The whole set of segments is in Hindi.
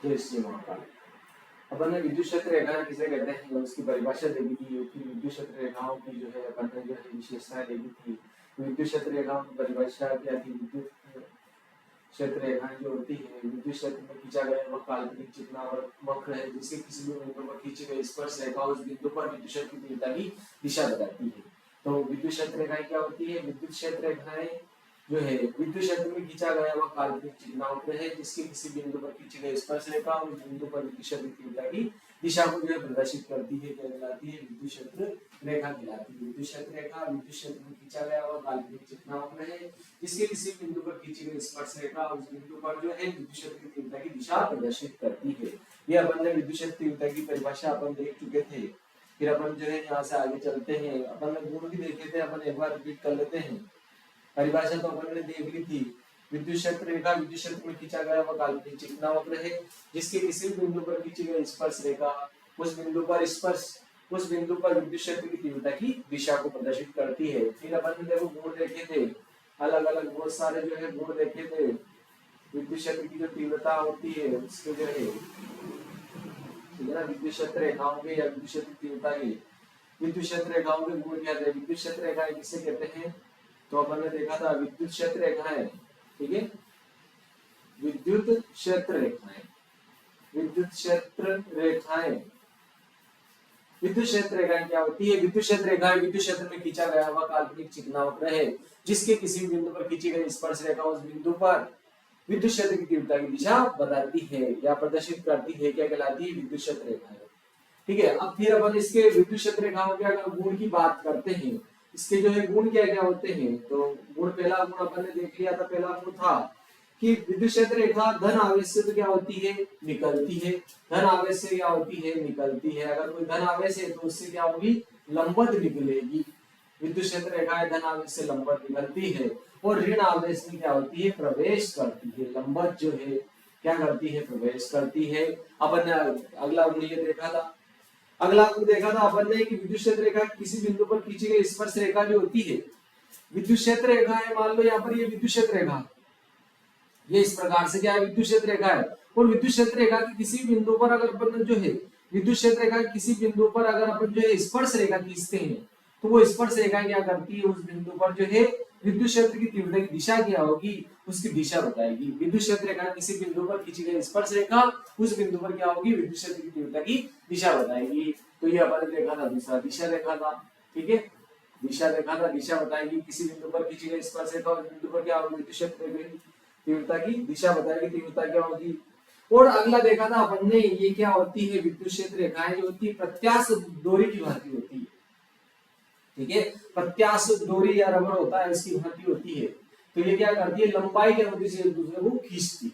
जय श्री महाकाल। अपन ने विद्युत क्षेत्र रेखाएं किसे कहते हैं उसकी परिभाषा देखी थी कि विद्युत क्षेत्र रेखाओं की जो है अपन ने जो है विशेषताएं देखी थी। विद्युत क्षेत्र रेखाओं की परिभाषा क्या थी? विद्युत क्षेत्र रेखाएं जो होती है विद्युत क्षेत्र में खींचा गया वह काल्पनिक चिकना और वक्र है जिसके किसी भी बिंदु पर खींची गई स्पर्श रेखा उस बिंदु पर विद्युत क्षेत्र की तीव्रता की दिशा बताती है। तो विद्युत क्षेत्र रेखाएं क्या होती है? विद्युत क्षेत्र रेखाएं जो है विद्युत क्षेत्र में खींचा गया वह काल्पनिक चिकना वक्र है जिसके किसी बिंदु पर खींची गई स्पर्श रेखा उस बिंदु पर विद्युत क्षेत्र की तीव्रता की दिशा को जो है प्रदर्शित करती है। क्या कहलाती है? विद्युत क्षेत्र रेखा कहलाती है। विद्युत क्षेत्र रेखा विद्युत क्षेत्र में खींचा गया वह काल्पनिक चिकना वक्र है जिसके किसी बिंदु पर खींची गई स्पर्श रेखा उस बिंदु पर जो है विद्युत क्षेत्र की तीव्रता की दिशा प्रदर्शित करती है। ये अपन ने विद्युत क्षेत्र तीव्रता की परिभाषा अपन देख चुके थे। फिर अपन जो है यहाँ से आगे चलते हैं। अपन ने गुण भी देखे थे, अपन एक बार रिपीट कर लेते हैं। परिभाषा तो अपन ने देख ली थी। विद्युत क्षेत्र रेखा विद्युत क्षेत्र में खींचा गया वह काल्पनिक चिकना वक्र है जिसके किसी बिंदु पर खींची गई स्पर्श रेखा उस बिंदु पर विद्युत क्षेत्र की तीव्रता की दिशा को प्रदर्शित करती है। फिर अपन ने देखो गुण देखे थे, अलग अलग बहुत सारे जो है गुण देखे थे। विद्युत क्षेत्र की जो तीव्रता होती है उसके जो है ना विद्युत क्षेत्र रेखाओं के या विद्युत क्षेत्र की तीव्रता की विद्युत क्षेत्र रेखाओं के गुण क्या थे? विद्युत क्षेत्र रेखाएं किसे कहते हैं? तो अपन ने देखा था विद्युत क्षेत्र रेखाएं, ठीक है, विद्युत क्षेत्र रेखाएं विद्युत क्षेत्र रेखाएं विद्युत क्षेत्र रेखाएं क्या होती है? विद्युत क्षेत्र रेखाएं विद्युत क्षेत्र में खींचा गया हुआ काल्पनिक चिकना वक्र है जिसके किसी बिंदु पर खींची गई स्पर्श रेखा उस बिंदु पर विद्युत क्षेत्र की तीव्रता की दिशा बताती है या प्रदर्शित करती है। क्या कहलाती है? विद्युत क्षेत्र रेखाएं। ठीक है, अब फिर अपन इसके विद्युत क्षेत्र रेखाओं के अगर गुण की बात करते हैं, इसके जो है गुण क्या क्या होते हैं, तो गुण पहला गुण अपन ने देख लिया था। पहला गुण था कि विद्युत क्षेत्र रेखा धन आवेश से तो क्या होती है? निकलती है। धन आवेश से क्या होती है? निकलती है। अगर कोई धन आवेश है तो उससे क्या होगी? लंबवत निकलेगी। विद्युत क्षेत्र रेखाएं धन आवेश से लंबवत निकलती है और ऋण आवेश में क्या होती है? प्रवेश करती है। लंबवत जो है क्या करती है? प्रवेश करती है। अपन ने अगला गुण ये देखा था। अगला गुण देखा था अपन ने कि विद्युत क्षेत्र रेखा किसी बिंदु पर खींची गई स्पर्श रेखा जो होती है, विद्युत क्षेत्र रेखा है, मान लो यहाँ पर ये विद्युत क्षेत्र रेखा, ये इस प्रकार से क्या है? विद्युत क्षेत्र रेखा है। और विद्युत क्षेत्र रेखा के किसी बिंदु पर अगर अपन जो है विद्युत क्षेत्र रेखा के किसी बिंदु पर अगर अपन जो है स्पर्श रेखा खींचते हैं तो वो स्पर्श रेखा क्या करती है? उस बिंदु पर जो है विद्युत क्षेत्र की तीव्रता की दिशा क्या होगी? उसकी दिशा बताएगी। विद्युत क्षेत्र रेखा किसी बिंदु पर खींची गई स्पर्श रेखा उस बिंदु पर क्या होगी? विद्युत क्षेत्र की तीव्रता की दिशा बताएगी। तो ये अपन ने देखा था दूसरा, दिशा देखा था। ठीक है, दिशा देखा था, दिशा बताएगी। किसी बिंदु पर खींची गई स्पर्श रेखा उस बिंदु पर क्या होगी? विद्युत क्षेत्र की तीव्रता की दिशा बताएगी। तीव्रता क्या होगी? और अगला देखा था अपन ने, ये क्या होती है? विद्युत क्षेत्र रेखाएं जो होती है प्रत्यास्थ डोरी की भांति होती है। ठीक है, प्रत्यास्थ डोरी या रबर होता है, इसकी भांति होती है। तो ये क्या करती है? लंबाई के अनुदिश एक दूसरे को खींचती है।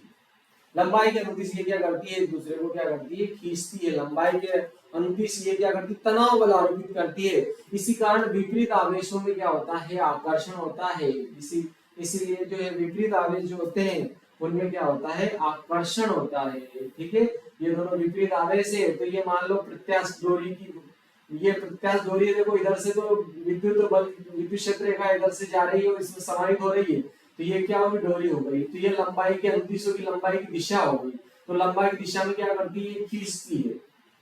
लंबाई के अनुदिश ये क्या करती है? एक दूसरे को क्या करती है? खींचती है। लंबाई के अनुदिश ये क्या करती है? तनाव बल आरोपित करती है। इसी कारण विपरीत आवेशों में क्या होता है? आकर्षण होता है। इसीलिए जो है विपरीत आवेश जो होते हैं उनमें क्या होता है? आकर्षण होता है। ठीक है, ये दोनों विपरीत आवेश है। तो ये मान लो प्रत्यास्थ डोरी की, ये प्रत्यास्थ डोरी है, देखो इधर से तो विद्युत बल विद्युत क्षेत्र रेखा इधर से जा रही है और इसमें समाहित हो रही है, तो ये क्या होगी? डोरी हो गई। तो ये लंबाई के अनुदिशों की लंबाई की दिशा हो गई। तो लंबाई की दिशा में क्या करती है? खींचती है,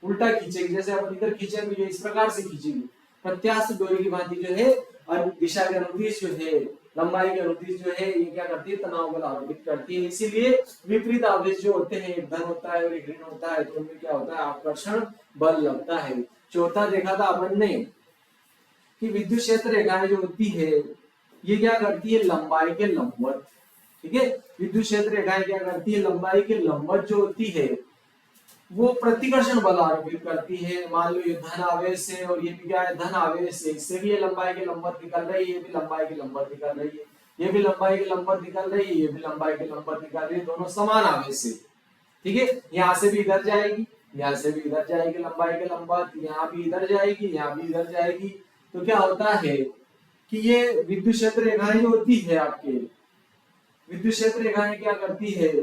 उल्टा खींचेगी। जैसे अपन इधर खींचे तो ये इस प्रकार से खींचेगी। प्रत्यास्थ डोरी की भांति जो है और दिशा के अनुदिश जो है, लंबाई के अनुदिश जो है, ये क्या करती है? तनाव बल आरोपित करती है। इसीलिए विपरीत आवेश जो होते हैं, एक धन होता है और एक ऋण होता है, तो उनमें क्या होता है? आकर्षण बल लगता है। चौथा देखा था अपन ने कि विद्युत क्षेत्र रेखाएं जो होती है ये क्या करती है? लंबाई के लंबवत। ठीक है, विद्युत क्षेत्र रेखाएं क्या करती है? लंबाई के लंबवत जो होती है वो प्रतिकर्षण बल आरोपित करती है। मान लो ये धन आवेश है और ये भी क्या है? धन आवेश है। इससे भी ये लंबाई के लंबवत निकल रही है, ये भी लंबाई के लंबवत निकल रही है, ये भी लंबाई के लंबवत निकल रही है, ये भी लंबाई के लंबवत निकल रही है। दोनों समान आवेश है। ठीक है, यहाँ से भी इधर जाएगी, यहाँ से भी इधर जाएगी लंबाई के लंबवत, यहाँ भी इधर जाएगी, यहाँ भी इधर जाएगी। तो क्या होता है कि ये विद्युत क्षेत्र रेखाएं जो होती है आपके, विद्युत क्षेत्र रेखाएं क्या करती है?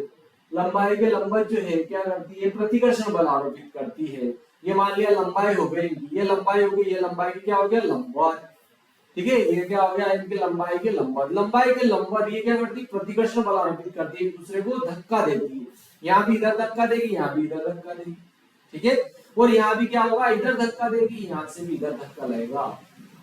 लंबाई के लंबवत जो है क्या करती है? प्रतिकर्षण बल आरोपित करती है। ये मान लिया लंबाई हो गई, ये लंबाई हो गई, ये लंबाई क्या हो गया? लंबवत। ठीक है, ये क्या हो गया? इनकी लंबाई के लंबवत। लंबाई के लंबवत ये क्या करती है? प्रतिकर्षण बल आरोपित करती है, एक दूसरे को धक्का देती है। यहाँ भी इधर धक्का देगी, यहाँ भी इधर धक्का देगी, ठीक है। और यहाँ भी क्या होगा, इधर धक्का देगी, यहाँ से भी इधर धक्का लगेगा,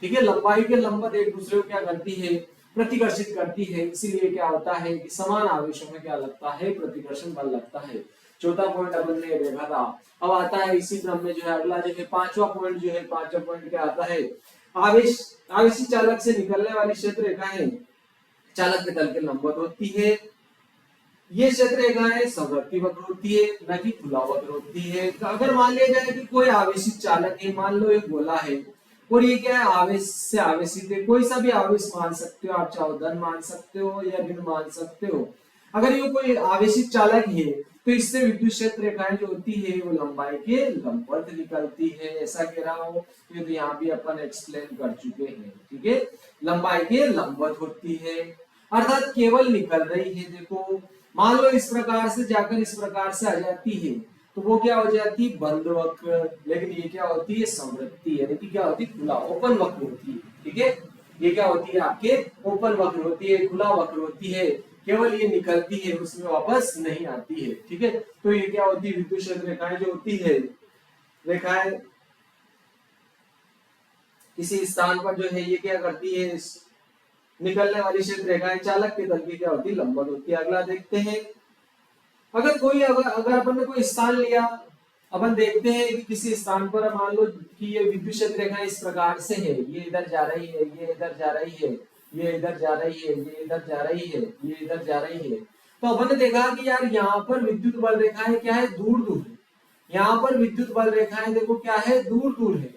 ठीक है। लंबाई के लंबवत एक दूसरे को क्या करती है, प्रतिकर्षित करती है, इसीलिए क्या होता है कि समान आवेशों में क्या लगता है, प्रतिकर्षण बल लगता है। चौथा पॉइंट अपन ने देखा था। अब आता है इसी क्रम में जो है अगला जो है पांचवा पॉइंट जो है, पांचवा पॉइंट क्या आता है, आवेशी चालक से निकलने वाली क्षेत्र रेखाएं चालक के तल के लंबवत होती है। ये क्षेत्र रेखाएं समवर्ती वक्र होती है, न कि खुला वक्र होती है। तो अगर मान लिया जाए कि कोई आवेशित चालक है, मान लो एक गोला है और ये क्या है, आवेश से आवेशित है, कोई सा भी आवेश मान सकते हो आप, चाहे धन मान सकते हो या ऋण मान सकते हो। अगर ये कोई आवेशित चालक है तो इससे विद्युत क्षेत्र रेखाएं जो होती है वो लंबाई के लंबवत निकलती है, ऐसा कह रहा हूं। ये तो यहाँ भी अपन एक्सप्लेन कर चुके हैं, ठीक है। लंबाई के लंबवत होती है, अर्थात केवल निकल रही है। देखो मान लो इस प्रकार से जाकर इस प्रकार से आ जाती है तो वो क्या हो जाती है, बंद वक्र। लेकिन ये क्या होती है, समवृत्ति, यानी कि क्या होती है, खुला ओपन वक्र होती है, ठीक है। ये क्या होती है, आपके ओपन वक्र होती है, खुला वक्र होती है, केवल ये निकलती है, उसमें वापस नहीं आती है, ठीक है। तो ये क्या होती है, विद्युत क्षेत्र रेखाएं जो होती है, रेखाएं किसी स्थान पर जो है ये क्या करती है, निकलने वाली क्षेत्र रेखाएं चालक के तल की क्या होती है, लंबवत होती है। अगला देखते हैं, अगर अपन ने कोई स्थान लिया, अपन देखते हैं कि किसी स्थान पर मान लो कि ये विद्युत क्षेत्र रेखा इस प्रकार से है, ये इधर जा रही है, ये इधर जा रही है, ये इधर जा रही है, ये इधर जा रही है, ये इधर जा रही है। तो अपन ने देखा कि यार यहाँ पर विद्युत बल रेखाएं क्या है, दूर दूर है। यहाँ पर विद्युत बल रेखाएं देखो क्या है, दूर दूर है,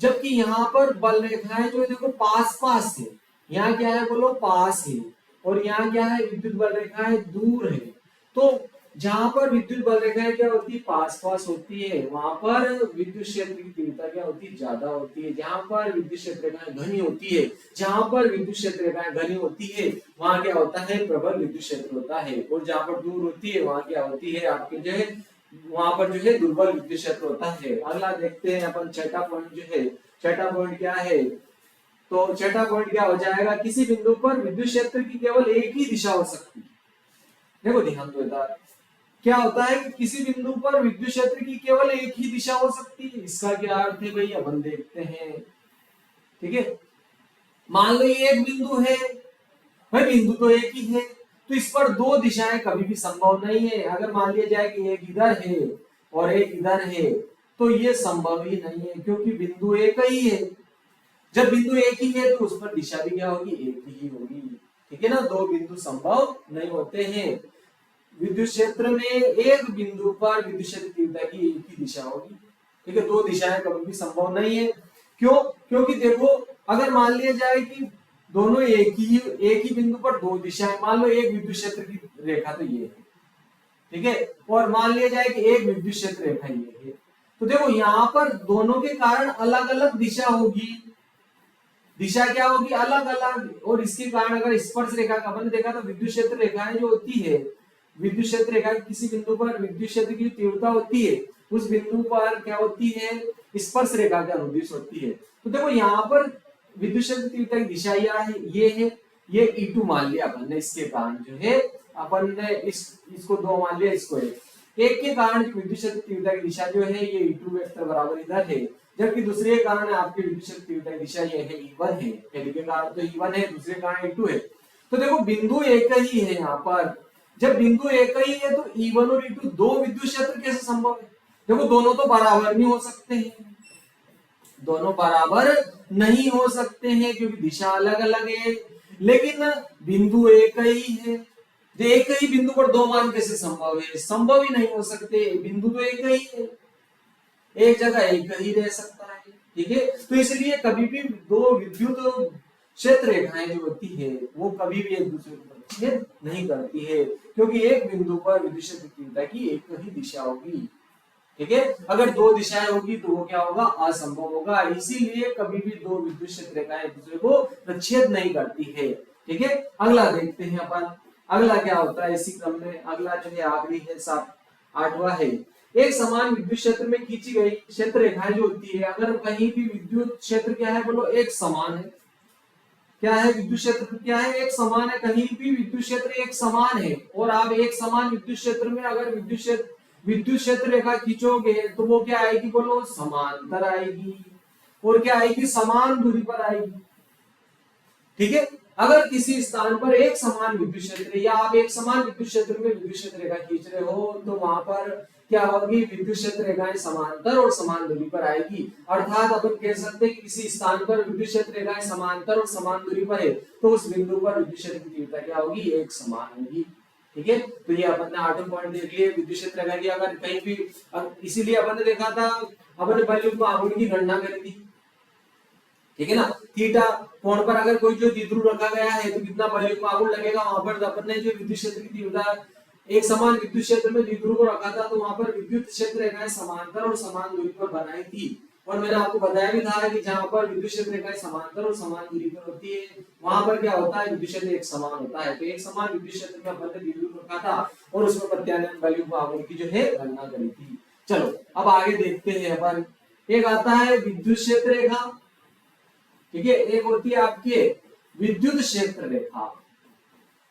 जबकि यहाँ पर बल रेखाएं जो है देखो पास पास है। यहाँ क्या है, बोलो पास है, और यहाँ क्या है, विद्युत बल रेखाएं दूर है। तो जहां पर विद्युत बल रेखाएं क्या होती है, पास पास होती है, वहां पर विद्युत क्षेत्र की तीव्रता क्या होती है, ज्यादा होती है। जहां पर विद्युत क्षेत्र रेखाएं घनी होती है, जहां पर विद्युत क्षेत्र रेखाएं घनी होती है वहां क्या होता है, प्रबल विद्युत क्षेत्र होता है। और जहां पर दूर होती है वहां क्या होती है, आपके जो है वहां पर जो है दुर्बल विद्युत क्षेत्र होता है। अगला देखते हैं अपन, छठा पॉइंट जो है, छठा पॉइंट क्या है, तो छठा पॉइंट क्या हो जाएगा, किसी बिंदु पर विद्युत क्षेत्र की केवल एक ही दिशा हो सकती है। देखो ध्यान दो इधर, क्या होता है कि किसी बिंदु पर विद्युत क्षेत्र की केवल एक ही दिशा हो सकती है। इसका क्या अर्थ है भाई, अपन देखते हैं, ठीक है। मान लो ये एक बिंदु है, भाई बिंदु तो एक ही है, तो इस पर दो दिशाएं कभी भी संभव नहीं है। अगर मान लिया जाए कि एक इधर है और एक इधर है तो ये संभव ही नहीं है, क्योंकि बिंदु एक ही है। जब बिंदु एक ही है तो उस पर दिशा भी क्या होगी, एक ही होगी, ठीक है ना। दो बिंदु संभव नहीं होते हैं। विद्युत क्षेत्र में एक बिंदु पर विद्युत क्षेत्र तीव्रता की एक ही दिशा होगी, ठीक है। दो दिशाएं कभी भी संभव नहीं है। क्यों, क्योंकि देखो अगर मान लिया जाए कि दोनों एक ही बिंदु पर दो दिशाएं, मान लो एक विद्युत क्षेत्र की रेखा तो ये है, ठीक है, और मान लिया जाए कि एक विद्युत क्षेत्र रेखा ये है, तो देखो यहाँ पर दोनों के कारण अलग अलग दिशा होगी। दिशा क्या होगी, अलग अलग। और इसके कारण अगर स्पर्श रेखा का अपन देखा तो विद्युत क्षेत्र रेखाएं जो होती है, विद्युत क्षेत्र रेखा किसी बिंदु पर विद्युत क्षेत्र की तीव्रता होती है, उस बिंदु पर क्या होती है, स्पर्श रेखा के अनुदिश होती है। तो देखो यहाँ पर विद्युत क्षेत्र तीव्रता की दिशा ये है, ये E2 मान लिया अपन ने, इसके कारण जो है अपन ने इसको दो मान लिया, इसको एक के कारण विद्युत क्षेत्र तीव्रता की दिशा जो है ये E2 वेक्टर बराबर इधर है, जबकि दूसरे कारण आपके विद्युत क्षेत्र तीव्रता की दिशा ये है E1 है। पहले के कारण तो E1 है, दूसरे कारण E2 है। तो देखो बिंदु एक ही है यहाँ पर, जब बिंदु एक ही है तो E1 और E2 दो विद्युत क्षेत्र कैसे संभव है। देखो दोनों तो बराबर नहीं हो सकते हैं, दोनों बराबर नहीं हो सकते हैं क्योंकि दिशा अलग अलग है। लेकिन बिंदु एक ही है, तो एक ही बिंदु पर दो मान कैसे संभव है, संभव ही नहीं हो सकते। बिंदु तो एक ही है, एक जगह एक ही रह सकता है, ठीक है। तो इसलिए कभी भी दो विद्युत क्षेत्र रेखाएं जो होती है वो कभी भी एक दूसरे को छेद नहीं करती है, क्योंकि एक बिंदु पर विद्युत क्षेत्र तीव्रता की एक ही दिशा होगी, ठीक है। अगर दो दिशाएं होगी तो वो क्या होगा, असंभव होगा। इसीलिए कभी भी दो विद्युत क्षेत्र रेखाएं एक दूसरे को प्रच्छेद नहीं करती है, ठीक है। अगला देखते हैं अपन, अगला क्या होता है इसी क्रम में, अगला जो है आखिरी है, 8वां है, एक समान विद्युत क्षेत्र में खींची गई क्षेत्र रेखाएं जो होती है, अगर कहीं भी विद्युत क्षेत्र क्या है, बोलो एक समान है, क्या है विद्युत क्षेत्र, क्या है एक समान है, कहीं भी विद्युत क्षेत्र एक समान है और आप एक समान विद्युत क्षेत्र में अगर विद्युत क्षेत्र रेखा खींचोगे तो वो क्या आएगी, बोलो समांतर आएगी और क्या आएगी, समान दूरी पर आएगी। ठीक है, अगर किसी स्थान पर एक समान विद्युत क्षेत्र या आप एक समान विद्युत क्षेत्र में विद्युत क्षेत्र रेखा खींच रहे हो तो वहां पर क्या होगी, विद्युत क्षेत्र रेखाएं समांतर और समान दूरी पर आएगी। अर्थात अपन कह सकते हैं कि किसी स्थान पर विद्युत क्षेत्र रेखाएं समांतर और समान दूरी पर है तो उस बिंदु पर विद्युत क्षेत्र की तीव्रता क्या होगी, एक समान होगी। ठीक है, तो ये अपन ने आठवां पॉइंट देख लिया विद्युत क्षेत्र रेखा की अगर कहीं भी, इसीलिए अपन ने देखा था, अपन ने बलयुक्त आघूर्ण की गणना करी थी। ठीक है ना, थीटा कोण पर अगर कोई जो द्विध्रुव रखा गया है तो कितना बलयुक्त आघूर्ण लगेगा, वहां पर अपन ने जो विद्युत क्षेत्र की तीव्रता एक समान विद्युत क्षेत्र में द्विध्रुव को रखा था तो वहां पर विद्युत क्षेत्र रेखाएं समांतर और समान दूरी पर बनाई थी। और मैंने आपको बताया भी था कि जहां पर विद्युत क्षेत्र रेखाएं समांतर और समान दूरी पर होती है वहां पर क्या होता है, विद्युत क्षेत्र एक समान होता है। तो एक समान विद्युत क्षेत्र में अपन ने द्विध्रुव रखा था और उसमें प्रत्यानयन बलयुक्त आघूर्ण की जो है गणना करी थी। चलो अब आगे देखते हैं अपन, एक आता है विद्युत क्षेत्र रेखा, ठीक है, एक होती है आपकी विद्युत क्षेत्र रेखा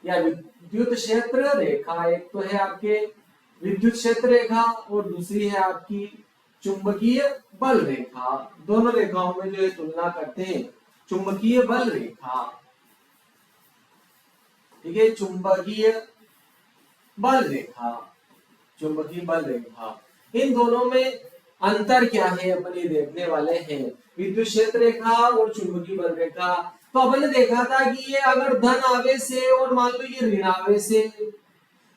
या विद्युत क्षेत्र रेखा, एक तो है आपके विद्युत क्षेत्र रेखा और दूसरी है आपकी चुंबकीय बल रेखा। दोनों रेखाओं में जो है तुलना करते हैं, चुंबकीय बल रेखा, ठीक है, चुंबकीय बल रेखा, चुंबकीय बल रेखा, इन दोनों में अंतर क्या है अपन ये देखने वाले हैं, विद्युत क्षेत्र रेखा और चुंबकीय बल रेखा। तो अपन ने देखा था कि ये अगर धन आवेश से और मान लो ये ऋण आवेश से,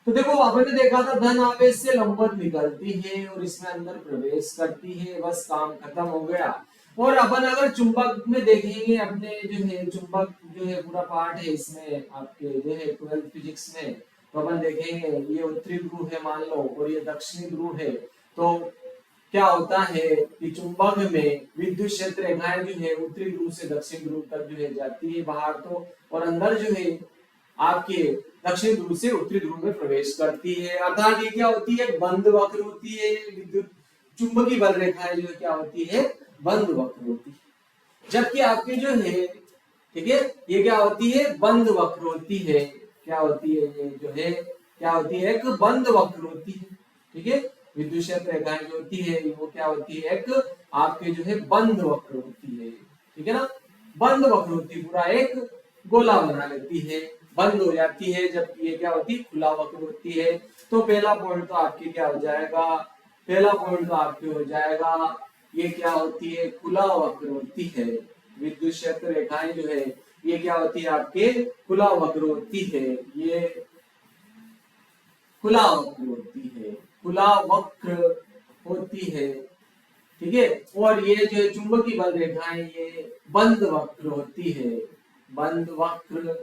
तो देखो अपन ने देखा था धन आवेश से लंबवत निकलती है और इसमें अंदर प्रवेश करती है, बस काम खत्म हो गया। और अपन अगर चुंबक में देखेंगे, अपने जो है चुंबक जो है पूरा पार्ट है इसमें आपके जो है 12th फिजिक्स में, तो अपन देखेंगे ये उत्तरी ध्रुव है मान लो और ये दक्षिणी ध्रुव है, तो क्या होता है कि चुंबक में विद्युत क्षेत्र रेखाएं जो है उत्तरी ध्रुव से दक्षिण ध्रुव तक जो है जाती है बाहर तो, और अंदर जो है आपके दक्षिण ध्रुव से उत्तरी ध्रुव में प्रवेश करती है। अर्थात ये क्या होती है, बंद वक्र होती है। विद्युत चुंबकीय बल रेखाएं जो क्या होती है, बंद वक्र होती है। जबकि आपकी जो है, ठीक है, ये क्या होती है, बंद वक्र होती है। क्या होती है, ये जो है क्या होती है, एक बंद वक्र होती है। ठीक है, विद्युत क्षेत्र रेखाएं जो होती है वो क्या होती है, एक आपके जो है बंद वक्र होती है। ठीक है ना, बंद वक्र होती है, पूरा एक गोला बना लेती है, बंद हो जाती है, जबकि ये क्या होती है, खुला वक्र होती है। तो पहला पॉइंट तो आपके क्या हो जाएगा, पहला पॉइंट तो आपके हो जाएगा, ये क्या होती है, खुला वक्र होती है। विद्युत क्षेत्र रेखाएं जो है ये क्या होती है, आपके खुला वक्र होती है, ये खुला वक्र होती है, खुला वक्र होती है। ठीक है, और ये जो चुंबकीय बल रेखाएं ये बंद वक्र होती है, बंद वक्र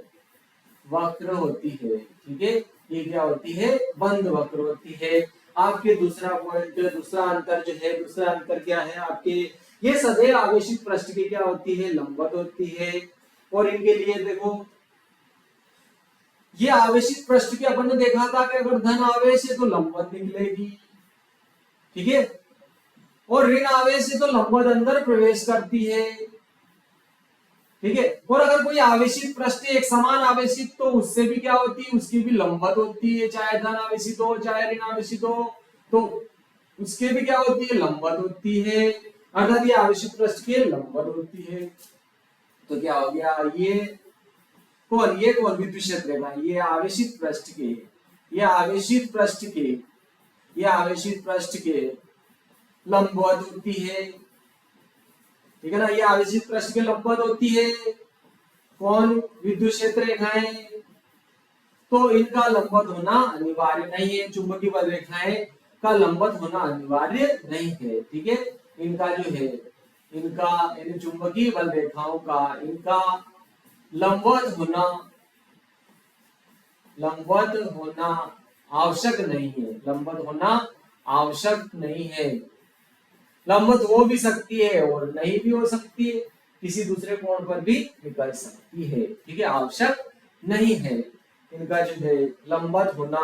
वक्र होती है। ठीक है, ये क्या होती है, बंद वक्र होती है। आपके दूसरा पॉइंट, दूसरा अंतर जो है, दूसरा अंतर क्या है आपके, ये सदैव आवेशित पृष्ठ की क्या होती है, लंबवत होती है। और इनके लिए देखो, ये आवेशित पृष्ठ की अपन ने देखा था कि अगर धन आवेश है तो लंबवत निकलेगी, ठीक है, और ऋण आवेश है तो लंबवत अंदर प्रवेश करती है। ठीक है, और अगर कोई आवेशित पृष्ठ एक समान आवेशित तो उससे भी क्या होती है, उसकी भी लंबवत होती है, चाहे धन आवेशित हो चाहे ऋण आवेशित हो, तो उसके भी क्या होती है, लंबवत होती है। अर्थात ये आवेशित पृष्ठ की लंबवत होती है। तो क्या हो गया, ये कौन विद्युत क्षेत्र रेखा, ये आवेशित पृष्ठ के, ये आवेशित पृष्ठ के, ये आवेशित पृष्ठ के लंबवत होती है। ठीक है ना, ये आवेशित पृष्ठ के लंबवत होती है। कौन, विद्युत क्षेत्र रेखाएं, तो इनका लंबवत होना अनिवार्य नहीं है। चुंबकीय बल रेखाएं का लंबवत होना अनिवार्य नहीं है। ठीक है, इनका जो है, इनका इन चुंबकीय बल रेखाओं का इनका लंबवत होना आवश्यक नहीं है, लंबवत होना आवश्यक नहीं है। लंबवत हो भी सकती है और नहीं भी हो सकती है, किसी दूसरे कोण पर भी निकल सकती है। ठीक है, आवश्यक नहीं है, इनका जो है लंबवत होना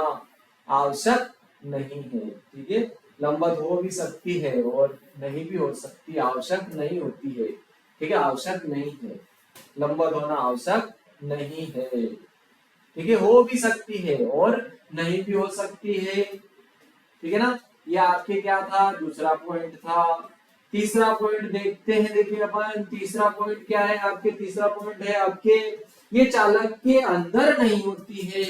आवश्यक नहीं है। ठीक है, लंबवत हो भी सकती है और नहीं भी हो सकती, आवश्यक नहीं होती है। ठीक है, आवश्यक नहीं है। लंबवत होना आवश्यक नहीं है। ठीक है, हो भी सकती है और नहीं भी हो सकती है। ठीक है ना, ये आपके क्या था, दूसरा पॉइंट था। तीसरा पॉइंट देखते हैं, देखिए अपन तीसरा पॉइंट क्या है आपके, तीसरा पॉइंट है आपके ये चालक के अंदर नहीं होती है।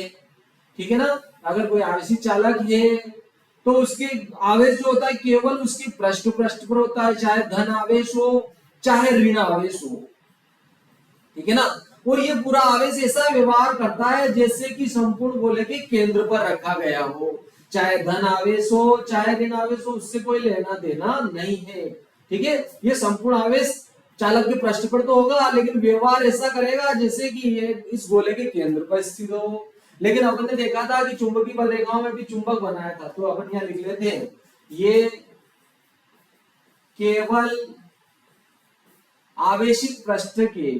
ठीक है ना, अगर कोई आवेशित चालक है तो उसके आवेश जो होता है केवल उसकी पृष्ठ पृष्ठ पर होता है, चाहे धन आवेश हो चाहे ऋण आवेश हो। ठीक है ना, और ये पूरा आवेश ऐसा व्यवहार करता है जैसे कि संपूर्ण गोले के केंद्र पर रखा गया हो, चाहे धन आवेश हो चाहे ऋण आवेश हो, उससे कोई लेना देना नहीं है। ठीक है, ये संपूर्ण आवेश चालक के पृष्ठ पर तो होगा लेकिन व्यवहार ऐसा करेगा जैसे कि ये इस गोले के केंद्र पर स्थित हो। लेकिन अपन ने देखा था कि चुंबकीय बल रेखाओं में भी चुंबक बनाया था, तो अपन यहाँ लिख लेते हैं ये केवल आवेशित पृष्ठ के,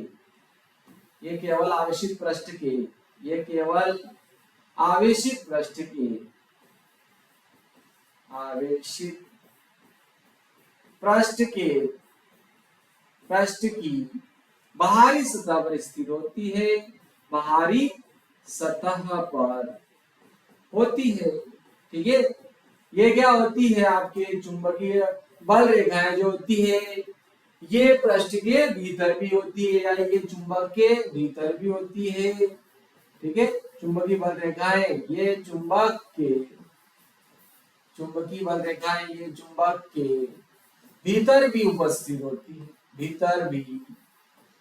ये केवल आवेशित पृष्ठ के, ये केवल आवेशित पृष्ठ के, आवेशित पृष्ठ के, पृष्ठ की बाहरी सतह पर स्थित होती है, बाहरी सतह पर होती है। ठीक है, ये क्या होती है आपके चुंबकीय बल रेखाएं जो होती है ये पृष्ठ के भीतर भी होती है, यानी ये चुंबक के भीतर भी होती है। ठीक है, चुंबकीय बल रेखाएं ये चुंबक के, चुंबकीय बल रेखाएं ये चुंबक के भीतर भी उपस्थित होती है, भीतर भी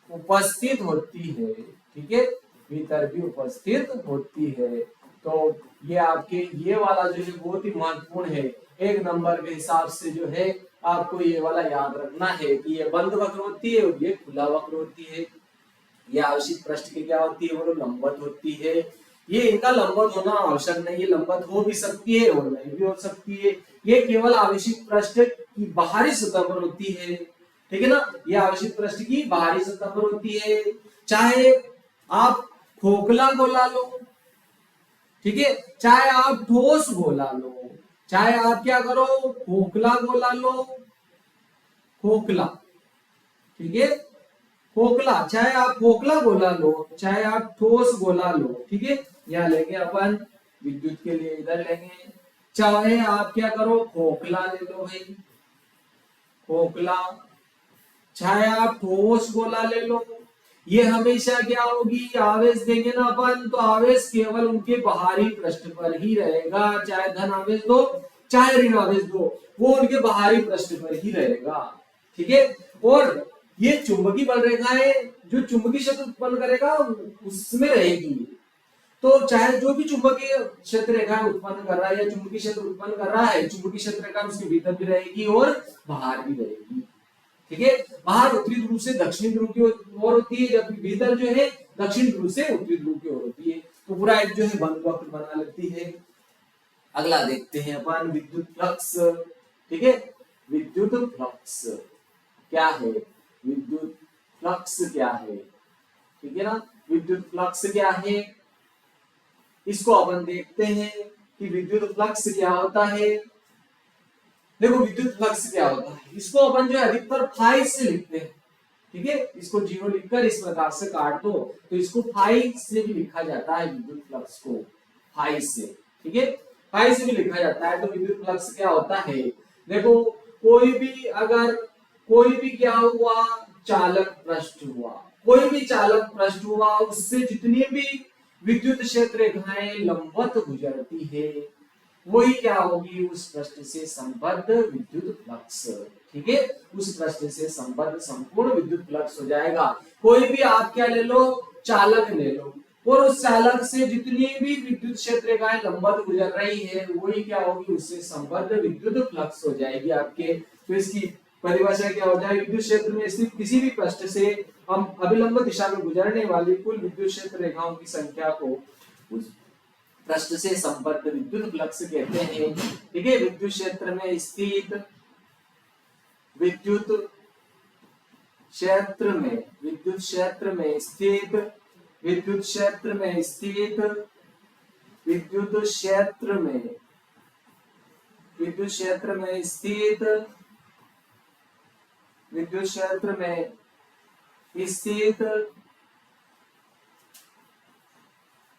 उपस्थित होती है। ठीक है, भीतर भी उपस्थित होती है। तो ये आपके ये वाला जो है बहुत ही महत्वपूर्ण है, एक नंबर के हिसाब से जो है आपको ये वाला याद रखना है कि ये बंद वक्र होती है और ये खुला वक्र होती है। ये आवेशित पृष्ठ की क्या होती है, वो लंबवत होती है। ये इनका लंबवत होना आवश्यक नहीं है, लंबवत हो भी सकती है और नहीं भी हो सकती है। ये केवल आवेशित पृष्ठ की बाहरी सतह पर होती है। ठीक है ना, ये आवेशित पृष्ठ की बाहरी सतह पर होती है, चाहे आप खोखला गोला लो, ठीक है, चाहे आप ठोस गोला लो, चाहे आप क्या करो खोखला गोला लो, खोखला, ठीक है, खोखला, चाहे आप खोखला गोला लो चाहे आप ठोस गोला लो। ठीक है, यहाँ लेंगे अपन विद्युत के लिए इधर लेंगे, चाहे आप क्या करो खोखला ले लो भाई, खोखला, चाहे आप ठोस गोला ले लो, ये हमेशा क्या होगी आवेश देंगे ना अपन तो आवेश केवल उनके बाहरी पृष्ठ पर ही रहेगा, चाहे धन आवेश दो चाहे ऋण आवेश दो वो उनके बाहरी पृष्ठ पर ही रहेगा। ठीक है, और ये चुंबकीय बल रेखाएं जो चुंबकीय क्षेत्र उत्पन्न करेगा उसमें रहेगी। तो चाहे जो भी चुंबकीय क्षेत्र रेखा उत्पन्न कर रहा है या चुंबकीय क्षेत्र उत्पन्न कर रहा है, चुंबकीय क्षेत्र रेखा उसके भीतर भी रहेगी और बाहर भी रहेगी। ठीक है, बाहर उत्तरी ध्रुव से दक्षिणी ध्रुव की ओर होती है, जबकि भीतर जो है दक्षिण ध्रुव से उत्तरी ध्रुव की ओर होती है। तो पूरा एक जो है बंद वक्र बना लेती है। अगला देखते हैं अपन विद्युत फ्लक्स। ठीक है, विद्युत फ्लक्स क्या है, विद्युत फ्लक्स क्या है, ठीक है ना, विद्युत फ्लक्स क्या है इसको अपन देखते हैं कि विद्युत फ्लक्स क्या होता है। देखो विद्युत फ्लक्स क्या होता है, इसको अपन जो है अधिकतर फाई से लिखते हैं। ठीक है, इसको जीरो लिखकर इस प्रकार से काट दो तो इसको फाई से भी लिखा जाता है, विद्युत फ्लक्स को फाई से। ठीक है, फाई से भी लिखा जाता है। तो विद्युत फ्लक्स क्या होता है, देखो कोई भी अगर कोई भी क्या हुआ चालक पृष्ठ हुआ, कोई भी चालक पृष्ठ हुआ उससे जितनी भी विद्युत क्षेत्र रेखाएं लंबवत गुजरती है वही क्या होगी उस पृष्ठ से संबद्ध विद्युत फ्लक्स। ठीक है, उस पृष्ठ से संबद्ध संपूर्ण विद्युत फ्लक्स हो जाएगा। कोई भी आप क्या ले लो चालक ले लो और उस चालक से जितनी भी विद्युत क्षेत्र रेखाएं लंबवत गुजर रही है वही क्या होगी उससे संबद्ध विद्युत फ्लक्स हो जाएगी आपके। तो इसकी परिभाषा क्या हो जाएगी, विद्युत क्षेत्र में स्थित किसी भी पृष्ठ से हम अभिलंब दिशा में गुजरने वाली कुल विद्युत क्षेत्र रेखाओं की संख्या को उस पृष्ठ से संबद्ध विद्युत फ्लक्स कहते हैं। ठीक है, विद्युत क्षेत्र में स्थित विद्युत क्षेत्र में विद्युत क्षेत्र में स्थित विद्युत क्षेत्र में स्थित विद्युत क्षेत्र में विद्युत क्षेत्र में स्थित विद्युत क्षेत्र में स्थित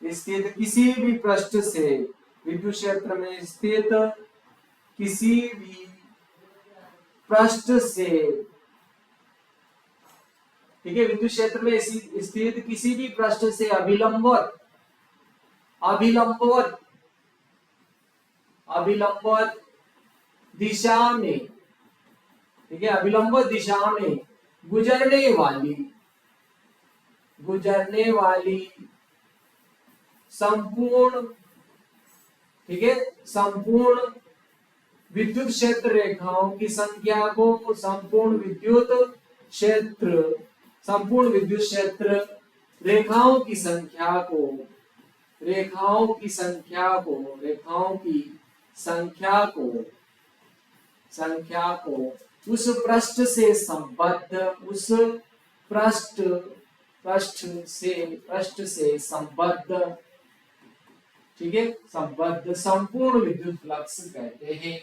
स्थित किसी भी पृष्ठ से, विद्युत क्षेत्र में स्थित किसी भी पृष्ठ से, ठीक है, विद्युत क्षेत्र में स्थित किसी भी पृष्ठ से अभिलंबवत अभिलंबवत अभिलंबवत दिशा में, ठीक है, अभिलंबवत दिशा में गुजरने वाली संपूर्ण, ठीक है, संपूर्ण विद्युत क्षेत्र रेखाओं की संख्या को, संपूर्ण विद्युत क्षेत्र रेखाओं की संख्या को उस पृष्ठ से संबद्ध, ठीक है, संबद्ध संपूर्ण विद्युत फ्लक्स कहते हैं।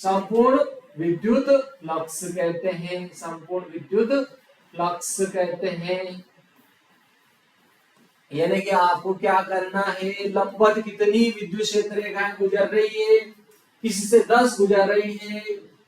संपूर्ण विद्युत फ्लक्स कहते हैं। यानी कि आपको क्या करना है, लंबवत कितनी विद्युत क्षेत्र रेखाएं गुजर रही है, किसी से 10 गुजर रही है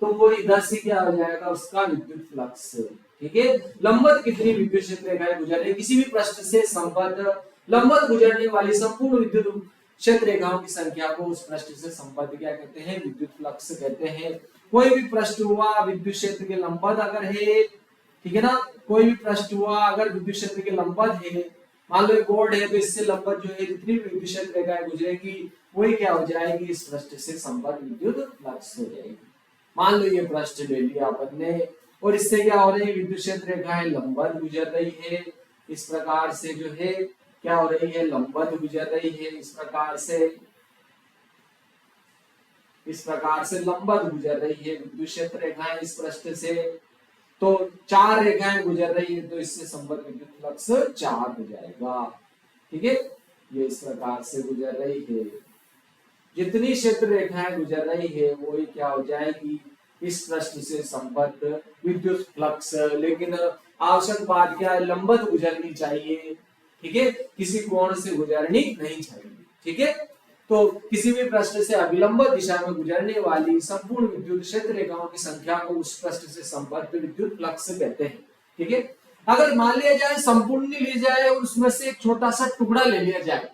तो वही 10 ही क्या हो जाएगा, उसका विद्युत फ्लक्स, ठीक है। लंबवत कितनी विद्युत क्षेत्र रेखाएं गुजर रही है, किसी भी पृष्ठ से संबद्ध लंबवत गुजरने वाली संपूर्ण विद्युत क्षेत्र रेखाओं की संख्या को उस पृष्ठ से संबद्ध क्या कहते हैं, विद्युत फ्लक्स कहते हैं। कोई भी पृष्ठ हुआ विद्युत क्षेत्र के लंबवत अगर है, ठीक है ना, कोई भी पृष्ठ हुआ अगर विद्युत क्षेत्र के लंबवत है, मान लो बोर्ड है तो इससे लंबवत जो है जितनी भी विद्युत क्षेत्र रेखाएं गुजरेगी वही क्या हो जाएगी, इस पृष्ठ से संबद्ध विद्युत फ्लक्स हो जाएगी। मान लो ये पृष्ठ ले लिया अपन ने और इससे क्या हो रही है, विद्युत क्षेत्र रेखाएं लंबवत गुजर रही है, इस प्रकार से जो है क्या हो रही है, लंबवत गुजर रही है, इस प्रकार से लंबवत गुजर रही है विद्युत क्षेत्र रेखाएं इस पृष्ठ से। तो 4 रेखाएं गुजर रही है तो इससे संबद्ध विद्युत फ्लक्स 4 हो जाएगा, ठीक है। ये इस प्रकार से गुजर रही है, जितनी क्षेत्र रेखाएं गुजर रही है वही क्या हो जाएगी, इस पृष्ठ से संबद्ध विद्युत फ्लक्स। लेकिन आवश्यक बात क्या है, लंबवत गुजरनी चाहिए, ठीक है, किसी कोण से गुजरनी नहीं चाहिए, ठीक है। तो किसी भी पृष्ठ से अभिलंबित दिशा में गुजरने वाली संपूर्ण विद्युत क्षेत्र रेखाओं की संख्या को उस पृष्ठ से संबद्ध विद्युत फ्लक्स कहते हैं, ठीक है। अगर मान लिया जाए संपूर्ण ले जाए और उसमें से एक छोटा सा टुकड़ा ले लिया जाए,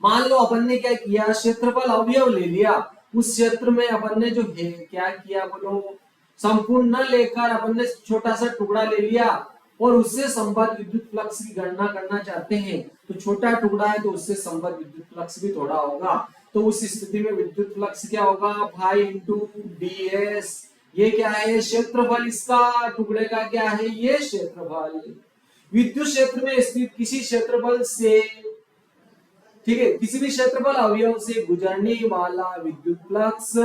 मान लो अपन ने क्या किया, क्षेत्रफल अवयव ले लिया, उस क्षेत्र में अपन ने जो है क्या किया, बोलो, संपूर्ण न लेकर अपन ने छोटा सा टुकड़ा ले लिया और उससे संबद्ध विद्युत फ्लक्स की गणना करना चाहते हैं, तो छोटा टुकड़ा है तो उससे संबद्ध विद्युत फ्लक्स भी थोड़ा होगा। तो उस स्थिति में विद्युत फ्लक्स क्या होगा, फाई इंटू ds। ये क्या है, क्षेत्रफल इसका टुकड़े का क्या है, ये क्षेत्रफल। विद्युत क्षेत्र में स्थित किसी क्षेत्रफल से, ठीक है, किसी भी क्षेत्रफल अवयव से गुजरने वाला विद्युत फ्लक्स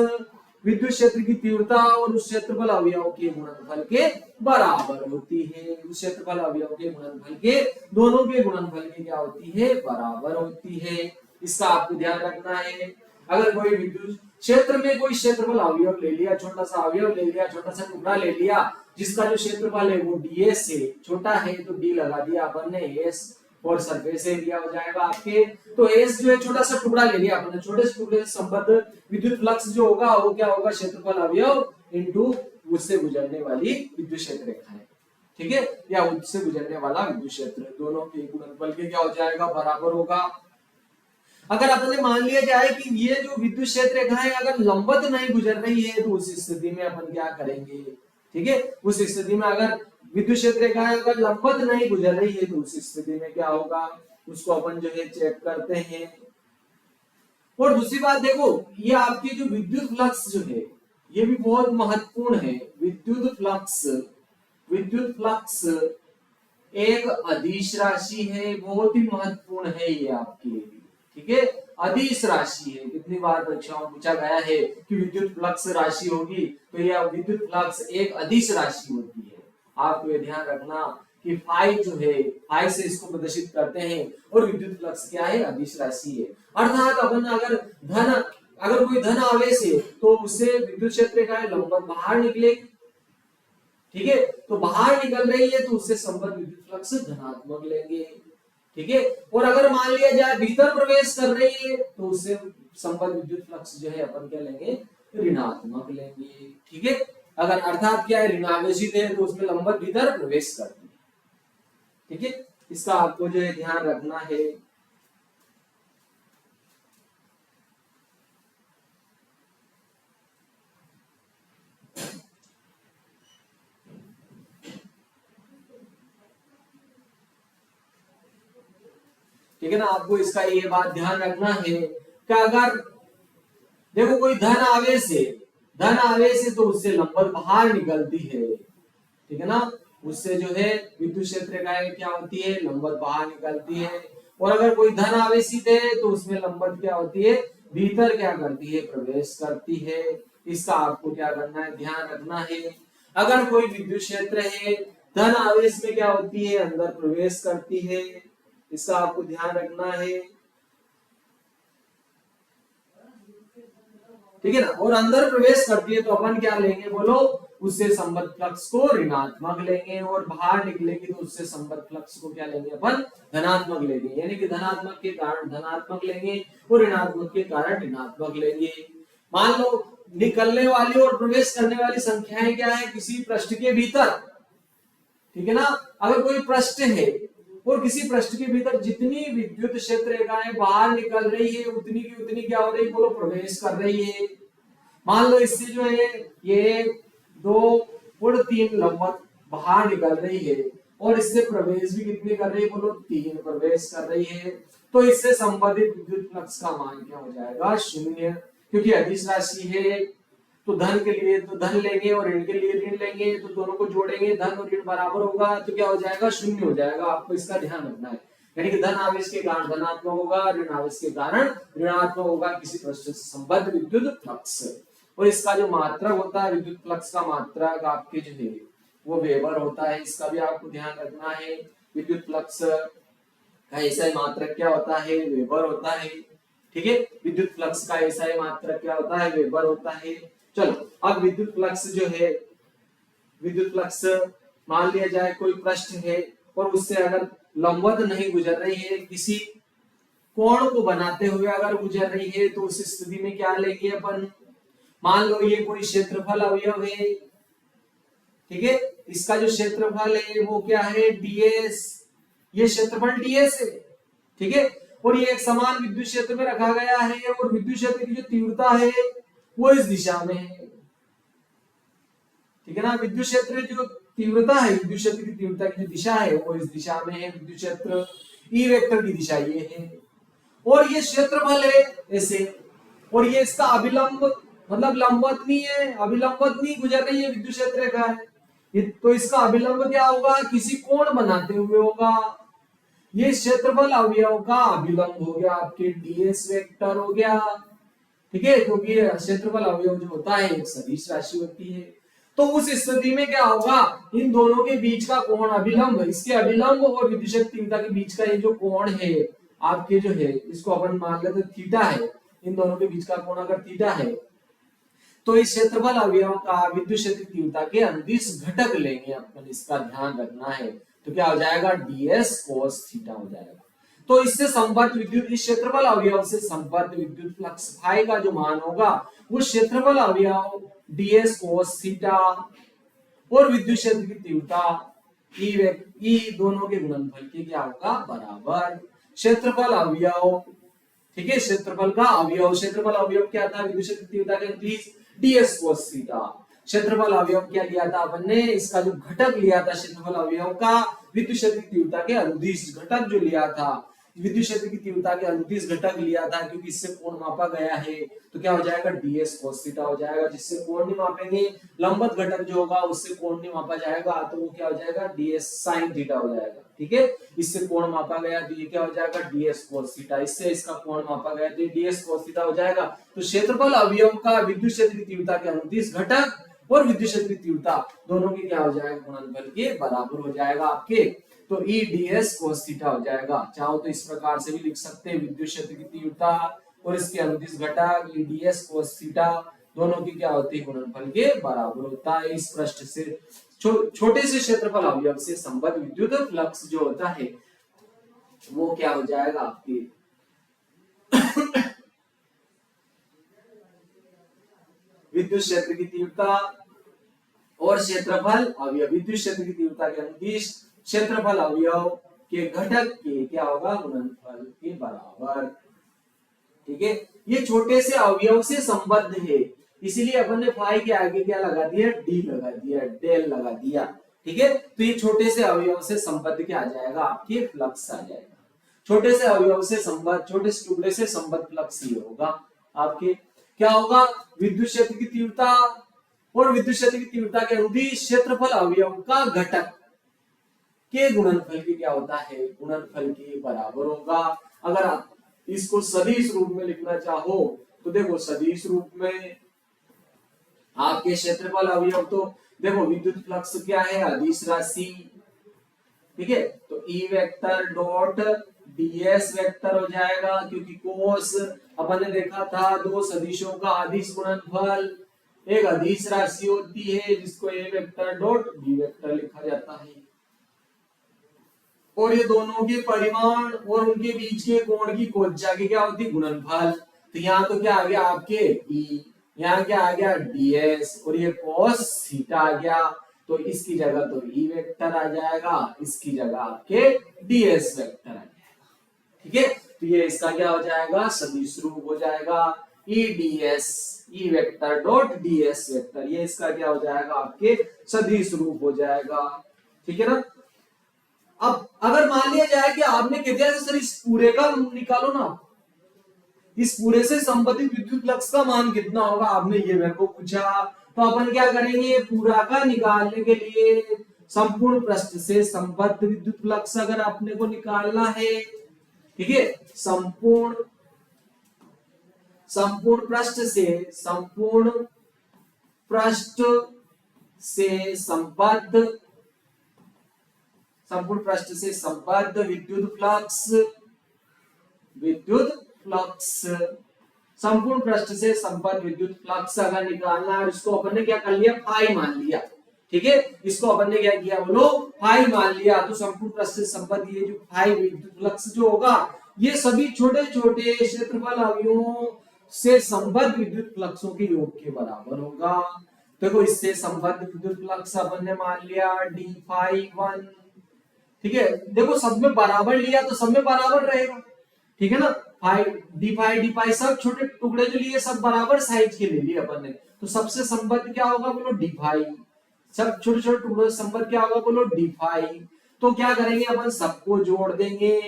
विद्युत क्षेत्र की तीव्रता और उस क्षेत्रफल अवयव के गुणनफल के बराबर होती है। उस क्षेत्रफल अवयव के गुणनफल के, दोनों के गुणनफल की क्या होती है, बराबर होती है। इसका आपको ध्यान रखना है। अगर कोई विद्युत क्षेत्र में कोई क्षेत्रफल अवयव ले लिया, छोटा सा अवयव ले लिया, छोटा सा टुकड़ा ले लिया, जिसका जो क्षेत्रफल है वो ds से छोटा है, तो d लगा दिया अपन ने s और सरफेस एरिया हो जाएगा आपके। तो s जो है छोटा सा टुकड़ा ले लिया अपने, छोटे से टुकड़े से संबद्ध विद्युत फ्लक्स जो होगा वो क्या होगा, क्षेत्रफल अवयव इनटू उससे गुजरने वाली विद्युत क्षेत्र रेखाएं, ठीक है, या उससे गुजरने वाला विद्युत क्षेत्र, दोनों के गुणनफल के क्या हो जाएगा, बराबर होगा। अगर अपन ने मान लिया जाए कि ये जो विद्युत क्षेत्र रेखाएं अगर लंबवत नहीं गुजर रही है तो उस स्थिति में अपन क्या करेंगे, ठीक है, उस स्थिति में अगर विद्युत क्षेत्र रेखाएं अगर लंबवत नहीं गुजर रही है तो उस स्थिति में क्या होगा, उसको अपन जो है चेक करते हैं। और दूसरी बात देखो, ये आपकी जो विद्युत फ्लक्स जो है ये भी बहुत महत्वपूर्ण है। विद्युत फ्लक्स एक अदिश राशि है, बहुत ही महत्वपूर्ण है ये आपके लिए, ठीक है, अदिश राशि है। कितनी बार परीक्षाओं में पूछा गया है कि विद्युत फ्लक्स राशि होगी, तो यह विद्युत फ्लक्स एक अदिश राशि होती है। आपको ये ध्यान रखना कि फाई जो है, फाई से इसको प्रदर्शित करते हैं और विद्युत फ्लक्स क्या है, अदिश राशि है। अर्थात अपन अगर कोई धन आवेश है तो उससे विद्युत क्षेत्र रेखाएं लंबवत बाहर निकलेगी, ठीक है, तो बाहर निकल रही है तो उससे संबद्ध विद्युत फ्लक्स धनात्मक लेंगे। ठीक है, और अगर मान लिया जाए भीतर प्रवेश कर रही है तो उससे संबद्ध विद्युत फ्लक्स जो है अपन क्या लेंगे, ऋणात्मक लेंगे। ठीक है, अगर अर्थात क्या है, ऋणावेशित है तो उसमें लंबवत भीतर प्रवेश करती है। ठीक है, इसका आपको जो है ध्यान रखना है। ठीक है ना, आपको इसका ये बात ध्यान रखना है कि अगर देखो कोई धन आवेश है तो उससे लंबवत बाहर निकलती है। ठीक है ना, उससे जो है विद्युत क्षेत्र रेखाएं क्या होती है, लंबवत बाहर निकलती है। और अगर कोई धन आवेशित है तो उसमें लंबवत क्या होती है, भीतर क्या करती है, प्रवेश करती है। इसका आपको क्या करना है, ध्यान रखना है। अगर कोई विद्युत क्षेत्र है, धन आवेश में क्या होती है, अंदर प्रवेश करती है। इसका आपको ध्यान रखना है। ठीक है ना, और अंदर प्रवेश करती है तो अपन क्या लेंगे बोलो, उससे संबद्ध फ्लक्स को ऋणात्मक लेंगे, और बाहर निकलेगी तो उससे संबद्ध फ्लक्स को क्या लेंगे अपन, धनात्मक लेंगे। यानी कि धनात्मक के कारण धनात्मक लेंगे और ऋणात्मक के कारण ऋणात्मक लेंगे। मान लो निकलने वाली और प्रवेश करने वाली संख्याएं क्या है, किसी पृष्ठ के भीतर। ठीक है ना, अगर कोई पृष्ठ है और किसी पृष्ठ के भीतर जितनी विद्युत क्षेत्र रेखाएं बाहर निकल रही है उतनी की उतनी क्या हो रही है बोलो, प्रवेश कर रही है। मान लो इससे जो है ये 2 और 3 लंबवत बाहर निकल रही है, और इससे प्रवेश भी कितने कर रही है बोलो, 3 प्रवेश कर रही है। तो इससे संबंधित विद्युत फ्लक्स का मान क्या हो जाएगा, 0, क्योंकि अदिश राशि है। तो धन के लिए तो धन लेंगे और ऋण के लिए ऋण लेंगे, तो दोनों को जोड़ेंगे, धन और ऋण बराबर होगा तो क्या हो जाएगा, 0 हो जाएगा। आपको इसका ध्यान रखना है। यानी कि धन आवेश के कारण धनात्मक होगा, ऋण आवेश के कारण ऋणात्मक होगा किसी पृष्ठ से संबद्ध विद्युत फ्लक्स। और इसका जो मात्रक होता है विद्युत फ्लक्स का मात्रक आपके जो है वो वेबर होता है। इसका भी आपको ध्यान रखना है। विद्युत फ्लक्स का ऐसा मात्रक क्या होता है, वेबर होता है। ठीक है, विद्युत फ्लक्स का ऐसा मात्रक क्या होता है, वेबर होता है। चलो अब विद्युत फ्लक्स जो है, विद्युत फ्लक्स मान लिया जाए कोई पृष्ठ है और उससे अगर लंबवत नहीं गुजर रही है, किसी कोण को बनाते हुए अगर गुजर रही है, तो उस स्थिति में क्या लेंगे अपन, मान लो ये कोई क्षेत्रफल अवयव है। ठीक है, इसका जो क्षेत्रफल है वो क्या है, ds। ये क्षेत्रफल ds है। ठीक है, और ये एक समान विद्युत क्षेत्र में रखा गया है, और विद्युत क्षेत्र की जो तीव्रता है वो इस दिशा में है। ठीक है ना, विद्युत क्षेत्र जो तीव्रता है, विद्युत क्षेत्र की तीव्रता की जो दिशा है वो इस दिशा में है। विद्युत क्षेत्र ई वेक्टर की दिशा ये है, और ये क्षेत्रफल है ऐसे, और ये इसका अभिलंब मतलब लंबवत नहीं है, अभिलंबवत नहीं गुजर रही है विद्युत क्षेत्र रेखा है। तो इसका अभिलंब क्या होगा, किसी कोण बनाते हुए होगा। ये क्षेत्रफल अवयव का अभिलंब हो गया, आपके ds वेक्टर हो गया। ठीक है, क्योंकि क्षेत्रफल अवयव जो होता है एक सदिश राशि होती है। तो उस स्थिति में क्या होगा, इन दोनों के बीच का कोण अभिलंब, इसके अभिलंब और विद्युत क्षेत्र तीव्रता के बीच का ये जो कोण है आपके जो है, इसको अपन मान लेते थीटा है। इन दोनों के बीच का कोण अगर थीटा है, तो इस क्षेत्रफल अवयव का विद्युत क्षेत्र तीव्रता के अनुदिश घटक लेंगे अपन, इसका ध्यान रखना है। तो क्या हो जाएगा, ds cos थीटा हो जाएगा। तो इससे संबद्ध विद्युत, इस क्षेत्रफल अवयव से संबद्ध विद्युत फ्लक्स फाई का जो मान होगा वो क्षेत्रफल अवयव ds cos थीटा और विद्युत क्षेत्र की तीव्रता E दोनों के गुणनफल के क्या होगा, बराबर क्षेत्रफल अवयव। ठीक है, क्षेत्रफल का अवयव, क्षेत्रफल अवयव क्या था, विद्युत क्षेत्र तीव्रता के अनुदिश ds cos थीटा। क्षेत्रफल अवयव क्या लिया था अपन ने, इसका जो घटक लिया था क्षेत्रफल अवयव का विद्युत क्षेत्र की तीव्रता के अनुदिश घटक जो लिया था, विद्युत क्षेत्र की तीव्रता के अनुदिश घटक लिया था, क्योंकि इससे कोण मापा गया है। तो क्या हो जाएगा, ds cos थीटा हो जाएगा। जिससे कोण नहीं मापेंगे, लंबवत घटक जो होगा उससे कोण नहीं मापा जाएगा, तो वो क्या हो जाएगा, ds sin थीटा हो जाएगा। ठीक है, इससे कोण मापा गया तो ये क्या हो जाएगा, ds cos थीटा। इससे इसका कोण मापा गया तो ds cos थीटा हो जाएगा। तो क्षेत्रफल अवयव का विद्युत क्षेत्र की तीव्रता के अनुदिश घटक और विद्युत क्षेत्र की तीव्रता दोनों की क्या हो जाएगा, गुणनफल के बराबर हो जाएगा आपके। तो E ds cos थीटा हो जाएगा। चाहो तो इस प्रकार से भी लिख सकते हैं, विद्युत क्षेत्र की तीव्रता और इसके अनुदिश घटक E ds cos थीटा दोनों की क्या होती है, गुणनफल के बराबर होता है। इस पृष्ठ से छोटे से क्षेत्रफल अवयव से संबद्ध विद्युत फ्लक्स जो होता है वो क्या हो जाएगा आपके विद्युत क्षेत्र की तीव्रता और क्षेत्रफल अवयव, विद्युत क्षेत्र की तीव्रता के अनुदिश क्षेत्रफल अवयव के घटक के क्या होगा गुणनफल के बराबर। ठीक है, ये छोटे से अवयव से संबद्ध है, इसीलिए अपन ने फाई के आगे क्या लगा दिया, डी लगा दिया, डेल लगा दिया। ठीक है, तो ये छोटे से अवयव से संबद्ध क्या आ जाएगा, आपके फ्लक्स आ जाएगा। छोटे से अवयव से संबद्ध, छोटे से टुकड़े से संबद्ध फ्लक्स ये होगा आपके। क्या होगा, विद्युत क्षेत्र की तीव्रता और विद्युत क्षेत्र की तीव्रता के अनुदिश क्षेत्रफल अवयव का घटक के गुणनफल की क्या होता है, गुणनफल के बराबर होगा। अगर आप इसको सदिश रूप में लिखना चाहो तो देखो, सदिश रूप में आपके क्षेत्रफल अवयव तो देखो विद्युत फ्लक्स क्या है, अदिश राशि। ठीक है, तो E vector dot ds vector हो जाएगा, क्योंकि कोस अपन ने देखा था दो सदिशों का अदिश गुणनफल एक अदिश राशि होती है जिसको ए वेक्टर डॉट बी वेक्टर लिखा जाता है, और ये दोनों के परिमाण और उनके बीच के कोण की कोज्या की क्या होती है, गुणनफल। तो यहाँ तो क्या आ गया आपके ई, यहाँ क्या आ गया ds, और ये cos थीटा आ गया, तो इसकी जगह तो ई वेक्टर आ जाएगा, इसकी जगह आपके ds वेक्टर आ जाएगा। ठीक है, तो ये इसका क्या हो जाएगा, सदिश रूप हो जाएगा, ई ds E vector dot ds vector, ये इसका क्या हो जाएगा, आपके सदिश रूप हो जाएगा। ठीक है ना। अब अगर मान लिया जाए कि आपने कह दिया सर इस पूरे का निकालो ना, इस पूरे से संबंधित विद्युत फ्लक्स का मान कितना होगा, आपने ये मेरे को पूछा, तो अपन क्या करेंगे, पूरा का निकालने के लिए संपूर्ण पृष्ठ से संबद्ध विद्युत फ्लक्स अगर अपने को निकालना है, ठीक है, संपूर्ण पृष्ठ से संबद्ध विद्युत फ्लक्स, संपूर्ण पृष्ठ से संबद्ध विद्युत फ्लक्स अगर निकालना है, इसको अपन ने क्या कर लिया, फाई मान लिया। ठीक है, इसको अपन ने क्या किया, बोलो फाई मान लिया। तो संपूर्ण पृष्ठ से संबद्ध ये जो फाई विद्युत फ्लक्स जो होगा, ये सभी छोटे छोटे क्षेत्रफल अवयवों से संबद्ध विद्युत फ्लक्सों के योग के बराबर होगा। देखो, इससे संबद्ध विद्युत फ्लक्स अपन ने मान लिया डी फाई 1। ठीक है, देखो सब में बराबर लिया तो सब में बराबर रहेगा। ठीक है ना, डी फाई सब छोटे टुकड़े जो लिए सब बराबर साइज के ले लिए अपन ने, तो सबसे संबद्ध क्या होगा, बोलो डी फाई। सब छोटे छोटे टुकड़ों से संबद्ध क्या होगा, बोलो डी फाई। तो क्या करेंगे अपन, सबको जोड़ देंगे,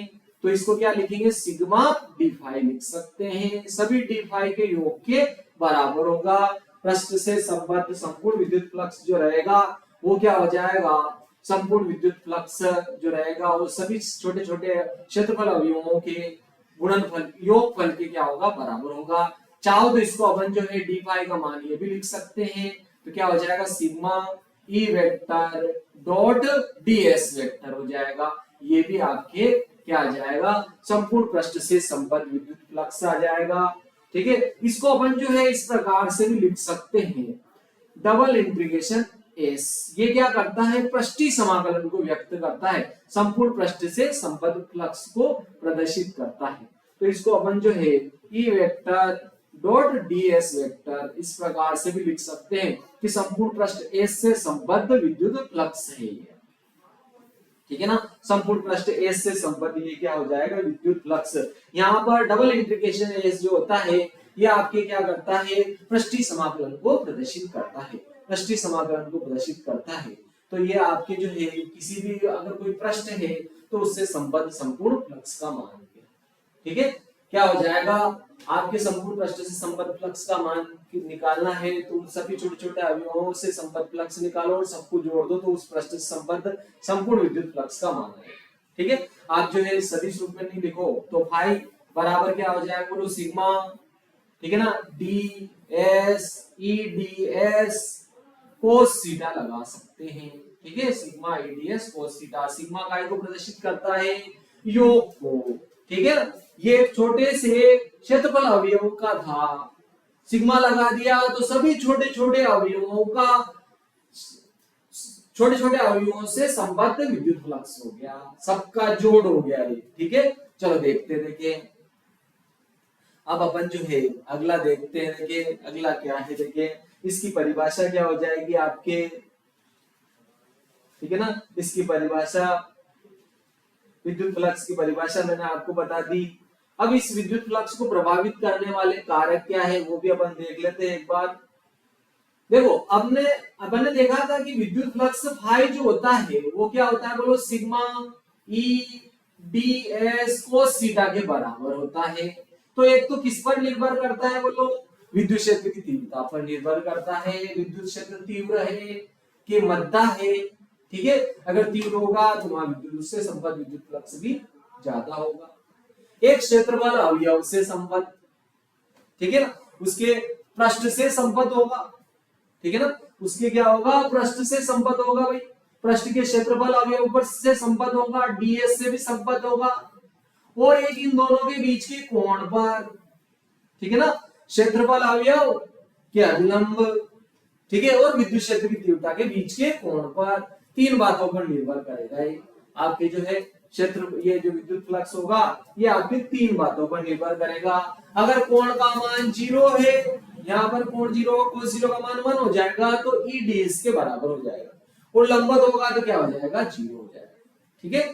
तो इसको क्या लिखेंगे, सिग्मा डी फाई लिख सकते हैं। सभी डी फाई के योग के बराबर होगा। पृष्ठ से संबद्ध संपूर्ण विद्युत फ्लक्स जो रहेगा वो क्या हो जाएगा, संपूर्ण विद्युत फ्लक्स जो रहेगा वो सभी छोटे छोटे क्षेत्रफल अवयवों के गुणनफल योगफल के क्या होगा, बराबर होगा। चाहो तो इसको अपन जो है डी फाई का मान ये भी लिख सकते हैं, तो क्या हो जाएगा, sigma E vector dot ds vector हो जाएगा। ये भी आपके क्या आ जाएगा, संपूर्ण पृष्ठ से संबद्ध विद्युत फ्लक्स आ जाएगा। ठीक है, इसको अपन जो है इस प्रकार से भी लिख सकते हैं, डबल इंटीग्रेशन s। ये क्या करता है, पृष्ठीय समाकलन को व्यक्त करता है, संपूर्ण पृष्ठ से संबद्ध फ्लक्स को प्रदर्शित करता है। तो इसको अपन जो है E vector dot ds vector इस प्रकार से भी लिख सकते हैं कि संपूर्ण पृष्ठ s से संबद्ध विद्युत फ्लक्स है ये। ठीक है ना, संपूर्ण पृष्ठ s से संबद्ध ये क्या हो जाएगा, विद्युत फ्लक्स। यहाँ पर डबल इंटीग्रेशन s जो होता है ये आपके क्या करता है, पृष्ठीय समाकलन को प्रदर्शित करता है, पृष्ठीय समाकलन को प्रदर्शित करता है। तो ये आपके जो है किसी भी अगर कोई प्रश्न है तो उससे संबद्ध संपूर्ण फ्लक्स का मान है। ठीक है, क्या हो जाएगा, आपके संपूर्ण पृष्ठ से संबद्ध फ्लक्स का मान निकालना है तो सभी छोटे छोटे अवयवों से संबद्ध फ्लक्स निकालो और सबको जोड़ दो, तो उस पृष्ठ से संबद्ध संपूर्ण विद्युत फ्लक्स का मान है। ठीक है, आप जो है सदिश रूप में नहीं लिखो तो फाई बराबर क्या हो जाएगा, बोलो सिग्मा, ठीक है ना, D S E D S cos theta लगा सकते हैं। ठीक है, sigma E D S cos theta, sigma काय को प्रदर्शित करता है, योग को। ठीक है, ये छोटे से क्षेत्रफल अवयवों का था, सिग्मा लगा दिया तो सभी छोटे छोटे अवयवों का छोटे छोटे अवयवों से संबद्ध विद्युत फ्लक्स हो गया, सबका जोड़ हो गया ये। ठीक है, चलो देखते देखिए। अब अपन जो है अगला देखते हैं। देखिए अगला क्या है, देखिए इसकी परिभाषा क्या हो जाएगी आपके, ठीक है ना। इसकी परिभाषा, विद्युत फ्लक्स की परिभाषा मैंने आपको बता दी। अब इस विद्युत फ्लक्स को प्रभावित करने वाले कारक क्या है वो भी अपन देख लेते हैं एक बार। देखो अपन ने देखा था कि विद्युत फ्लक्स फाई जो होता है वो क्या होता है, बोलो sigma E D S cos theta के बराबर होता है। तो एक तो किस पर निर्भर करता है, बोलो विद्युत क्षेत्र की तीव्रता पर निर्भर करता है। विद्युत क्षेत्र तीव्र है कि मद्दा है, ठीक है। अगर तीव्र होगा तो वहां विद्युत से संबद्ध विद्युत फ्लक्स भी ज्यादा होगा। एक क्षेत्रफल अवयव से संबद्ध, ठीक है ना, उसके पृष्ठ से संबद्ध होगा, ठीक है ना, उसके क्या होगा, पृष्ठ से संबद्ध होगा भाई। पृष्ठ के क्षेत्रफल अवयव पर से संबद्ध होगा, डीएस से भी संबद्ध होगा, और एक इन दोनों के बीच के कोण पर, ठीक है ना, क्षेत्रफल अवयव के अभिलंब, ठीक है, और विद्युत क्षेत्र की तीव्रता के बीच के कोण पर, तीन बातों पर निर्भर करेगा ये आपके जो है क्षेत्र, ये जो विद्युत फ्लक्स होगा ये आपके तीन बातों पर निर्भर करेगा। अगर कोण का मान 0 है, यहाँ पर कोण 0, cos 0 का मान 1 हो जाएगा तो ई ds के बराबर हो जाएगा, और लंबवत होगा तो क्या हो जाएगा, 0 हो जाएगा। ठीक है,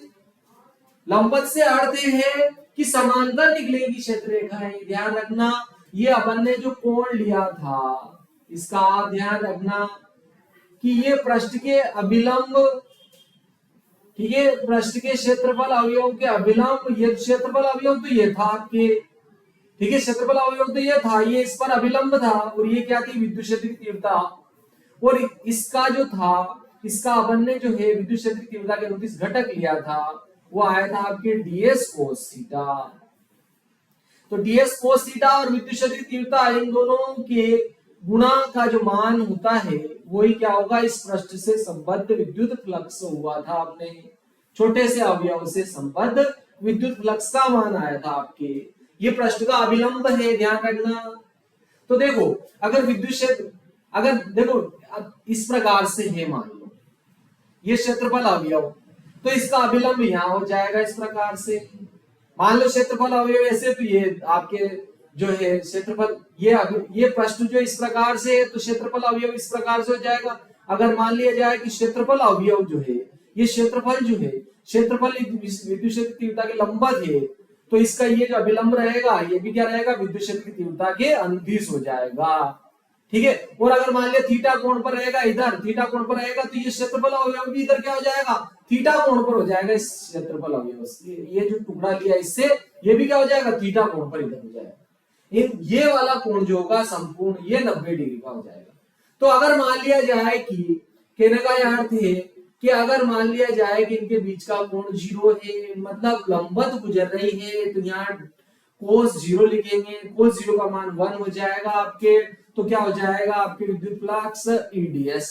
लंबवत से अर्थ है कि समांतर निकलेगी क्षेत्र रेखाएं। ध्यान रखना, ये अपन ने जो कोण लिया था इसका आप ध्यान रखना कि ये पृष्ठ के अभिलंब, ठीक है, पृष्ठ के क्षेत्रफल अवयव के अभिलंब, ये क्षेत्रफल अवयव तो ये था आपके, ठीक है, क्षेत्रफल अवयव तो ये था, ये इस पर अभिलंब था, और ये क्या थी, विद्युत क्षेत्र की तीव्रता। और इसका जो था, इसका अपन ने जो है विद्युत क्षेत्र की तीव्रता के अनुदिश घटक लिया था, वो आया था आपके ds cos थीटा। तो ds cos थीटा और विद्युत क्षेत्र की तीव्रता, इन दोनों के गुणा का जो मान होता है वही क्या होगा, इस पृष्ठ से संबद्ध विद्युत फ्लक्स हुआ था। आपने छोटे से अवयव से संबद्ध विद्युत फ्लक्स का मान आया था आपके, ये पृष्ठ का अभिलंब है, ध्यान रखना। तो देखो अगर विद्युत क्षेत्र, अगर देखो इस प्रकार से है, मान लो ये क्षेत्रफल अवयव, तो इसका अभिलंब यहाँ हो जाएगा इस प्रकार से। मान लो क्षेत्रफल अवयव ऐसे, तो ये आपके जो है क्षेत्रफल, ये पृष्ठ जो इस प्रकार से है तो क्षेत्रफल अवयव इस प्रकार से हो जाएगा। अगर मान लिया जाए कि क्षेत्रफल अवयव जो है, ये क्षेत्रफल जो है, क्षेत्रफल विद्युत क्षेत्र तीव्रता के लंबवत है, तो इसका ये जो अभिलंब रहेगा ये भी क्या रहेगा, विद्युत क्षेत्र की तीव्रता के अनुदिश हो जाएगा। ठीक है, और अगर मान लिया थीटा कोण पर रहेगा, इधर थीटा कोण पर रहेगा, तो ये क्षेत्रफल अवयव भी इधर क्या हो जाएगा, थीटा कोण पर हो जाएगा। इस क्षेत्रफल अवयव से ये जो टुकड़ा लिया इससे, ये भी क्या हो जाएगा, थीटा कोण पर इधर हो जाएगा। ये वाला कोण जो होगा संपूर्ण ये 90 डिग्री का हो जाएगा। तो अगर मान लिया जाए कि, कहने का यह अर्थ है कि अगर मान लिया जाए कि इनके बीच का कोण 0 है, मतलब लंबवत गुजर रही है, तो यहाँ cos 0 लिखेंगे, cos 0 का मान 1 हो जाएगा आपके, तो क्या हो जाएगा आपके विद्युत फ्लक्स eds।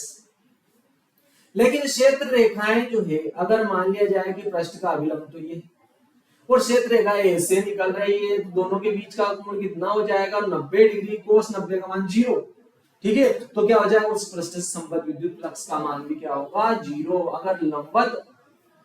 लेकिन क्षेत्र रेखाएं जो है, अगर मान लिया जाए कि पृष्ठ का अभिलंब तो ये, और क्षेत्र रेखा ऐसे निकल रही है, तो दोनों के बीच का कोण कितना हो जाएगा, 90 डिग्री, cos 90 का मान 0। ठीक है, तो क्या हो जाएगा, उस पृष्ठ से संबद्ध विद्युत फ्लक्स का मान भी क्या होगा, 0। अगर लंबवत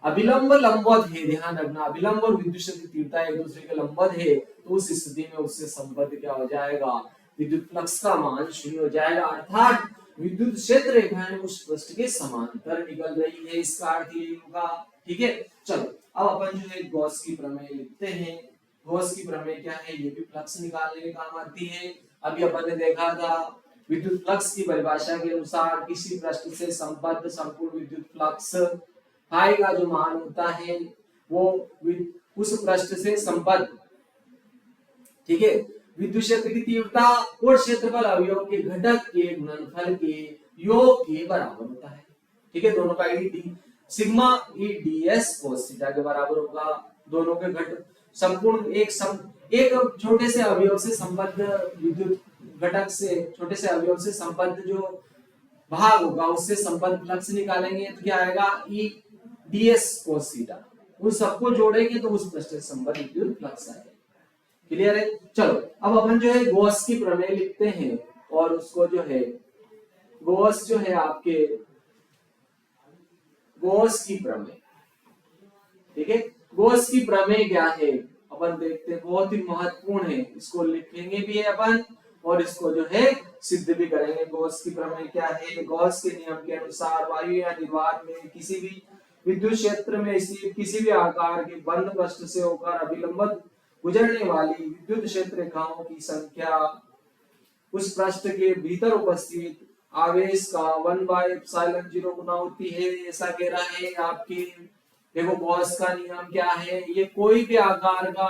अभिलंब लंबवत है, ध्यान रखना, अभिलंब और विद्युत क्षेत्र की तीव्रता एक दूसरे के लंबवत है, तो उस स्थिति में उससे संबद्ध क्या हो जाएगा, विद्युत फ्लक्स का मान 0 हो जाएगा। अर्थात विद्युत क्षेत्र रेखाएं उस पृष्ठ के समांतर निकल रही है, इसका अर्थ ये होगा। ठीक है, चलो अब अपन जो है गॉस की प्रमेय लिखते हैं। गॉस की प्रमेय क्या है, ये भी फ्लक्स निकालने के काम आती है। अभी अपन ने देखा था विद्युत फ्लक्स की परिभाषा के अनुसार किसी पृष्ठ से संबद्ध संपूर्ण विद्युत फ्लक्स फाई का जो मान होता है वो उस पृष्ठ से संबद्ध, ठीक है, विद्युत क्षेत्र की तीव्रता और क्षेत्रफल अवयव के घटक के गुणनफल के योग के बराबर होता है। ठीक है, दोनों का ईडी सिग्मा ई ds cos थीटा के बराबर होगा। दोनों के घटक संपूर्ण एक छोटे से अवयव से संबद्ध विद्युत घटक से, छोटे से अवयव से संबद्ध जो भाग होगा उससे संबद्ध फ्लक्स निकालेंगे, तो क्या आएगा, ई ds cos थीटा। उन सबको जोड़ेंगे तो उस पृष्ठ से संबद्ध विद्युत फ्लक्स आएगा। क्लियर है, चलो अब अपन जो है गॉस की प्रमेय लिखते हैं, और उसको जो है गॉस जो है आपके गॉस की प्रमेय। ठीक है, गॉस की प्रमेय क्या है अपन देखते हैं, बहुत ही महत्वपूर्ण है, इसको लिखेंगे भी है अपन और इसको जो है सिद्ध भी करेंगे। गॉस की प्रमेय क्या है? गॉस के नियम के अनुसार वायु या निर्वात में किसी भी विद्युत क्षेत्र में स्थित किसी भी आकार के बंद पृष्ठ से होकर अभिलंबित गुजरने वाली विद्युत क्षेत्र रेखाओं की संख्या उस पृष्ठ के भीतर उपस्थित आवेश का 1/ε0 गुना होती है। ऐसा कह रहा है आपके, देखो गॉस का नियम क्या है, ये कोई भी आकार का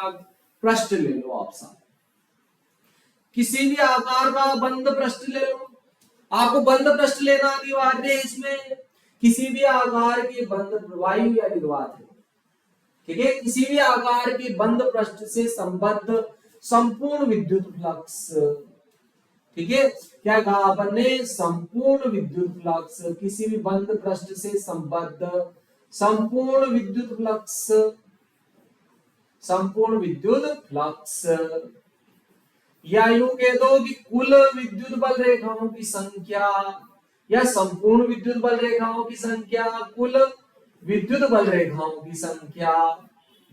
पृष्ठ ले लो, आप साथ किसी भी आकार का बंद पृष्ठ ले लो, आपको बंद पृष्ठ लेना अनिवार्य है। इसमें किसी भी आकार के बंद, वायु या निर्वात है, ठीक है, किसी भी आकार के बंद पृष्ठ से संबद्ध संपूर्ण विद्युत फ्लक्स, ठीक है, क्या कहा अपन ने? संपूर्ण विद्युत फ्लक्स, किसी भी बंद पृष्ठ से संबद्ध संपूर्ण विद्युत फ्लक्स, संपूर्ण विद्युत फ्लक्स, या यूं कह दो कि कुल विद्युत बल रेखाओं की संख्या, या संपूर्ण विद्युत बल रेखाओं की संख्या, कुल विद्युत बल रेखाओं की संख्या,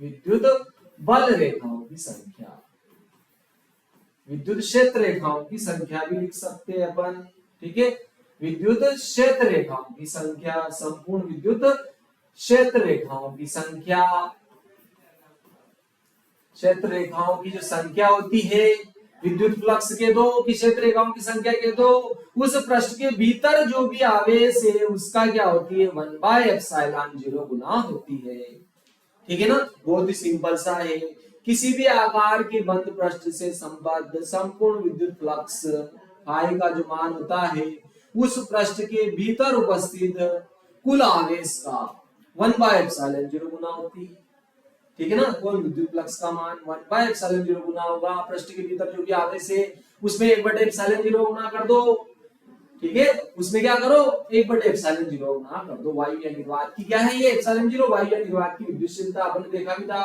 विद्युत बल रेखाओं की संख्या, विद्युत क्षेत्र रेखाओं की संख्या भी लिख सकते हैं अपन। ठीक है, विद्युत क्षेत्र रेखाओं की संख्या, संपूर्ण विद्युत क्षेत्र रेखाओं की संख्या, क्षेत्र रेखाओं की जो संख्या होती है विद्युत फ्लक्स के दो की क्षेत्र रेखाओं की संख्या के दो, उस पृष्ठ के भीतर जो भी आवेश है उसका क्या होती है? 1/ε0 गुना होती है। ठीक है ना, बहुत ही सिंपल सा है। किसी भी आकार के बंद पृष्ठ से संबद्ध संपूर्ण विद्युत फ्लक्स फाई का जो मान होता है उस पृष्ठ के भीतर उपस्थित कुल आवेश का 1/ε0 गुना होती है। ठीक है ना, कुल विद्युत फ्लक्स का मान 1/ε0 गुना होगा। पृष्ठ के भीतर जो भी आवेश है उसमें 1/ε0 गुना कर दो। ठीक है, उसमें क्या करो? 1/ε0 गुना कर दो। वायु या निर्वात की क्या है ये? ε0 वायु या निर्वात की विद्युत शीलता अपन ने देखा भी था।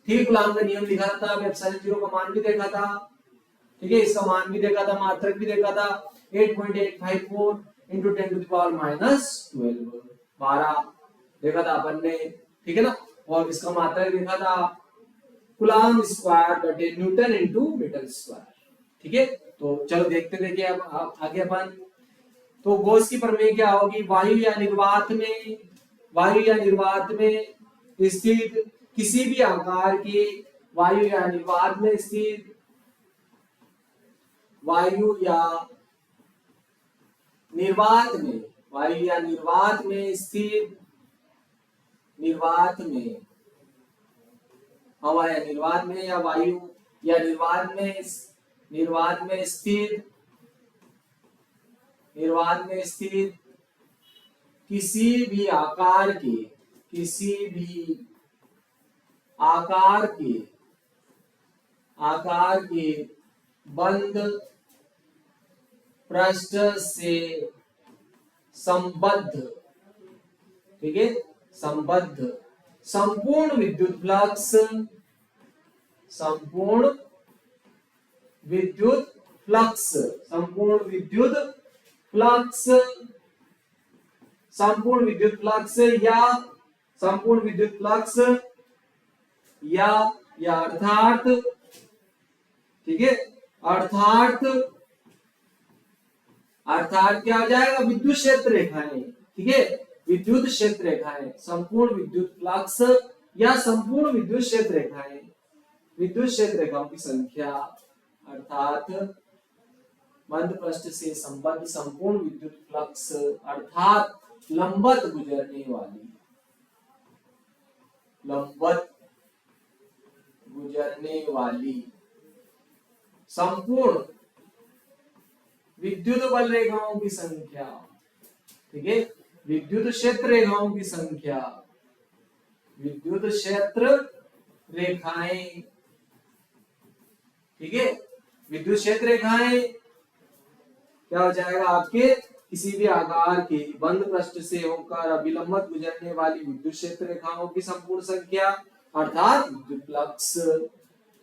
ठीक, कूलॉम का नियम लिखा था, ε0 का मान भी देखा था। ठीक है, इसका मान भी देखा था, मात्रक भी देखा था, 8.854 × 10⁻12 12 देखा था अपन ने। ठीक है ना, और इसका मात्रक देखा था कूलॉम स्क्वायर बटे न्यूटन इनटू मीटर स्क्वायर। ठीक है, तो चलो देखते देखिए अब आगे अपन। तो गॉस की प्रमेय क्या होगी? वायु या निर्वात में, वायु या निर्वात में स्थित किसी भी आकार के, वायु या निर्वात में स्थित, वायु या निर्वात में, वायु या निर्वात में स्थित, निर्वात में, हवा या निर्वात में, या वायु या निर्वात में, निर्वात में स्थित, निर्वात में स्थित किसी भी आकार के, किसी भी आकार के, आकार के बंद पृष्ठ से संबद्ध, ठीक है, संबद्ध संपूर्ण विद्युत फ्लक्स, संपूर्ण विद्युत फ्लक्स, संपूर्ण विद्युत फ्लक्स, संपूर्ण विद्युत फ्लक्स, या संपूर्ण विद्युत फ्लक्स, या अर्थात, ठीक है, अर्थात, अर्थात क्या हो जाएगा? विद्युत क्षेत्र रेखाएं। ठीक है, विद्युत क्षेत्र रेखाएं, संपूर्ण विद्युत फ्लक्स या संपूर्ण विद्युत क्षेत्र रेखाएं, विद्युत क्षेत्र रेखाओं की संख्या अर्थात बंद पृष्ठ से संबद्ध संपूर्ण विद्युत फ्लक्स अर्थात लंबवत गुजरने वाली, लंबवत गुजरने वाली संपूर्ण विद्युत बल रेखाओं की संख्या, ठीक है, विद्युत क्षेत्र रेखाओं की संख्या, विद्युत क्षेत्र रेखाएं, ठीक है, विद्युत क्षेत्र रेखाएं क्या हो जाएगा आपके? किसी भी आकार के बंद पृष्ठ से होकर अभिलंबित गुजरने वाली विद्युत क्षेत्र रेखाओं की संपूर्ण संख्या अर्थात विद्युत फ्लक्स।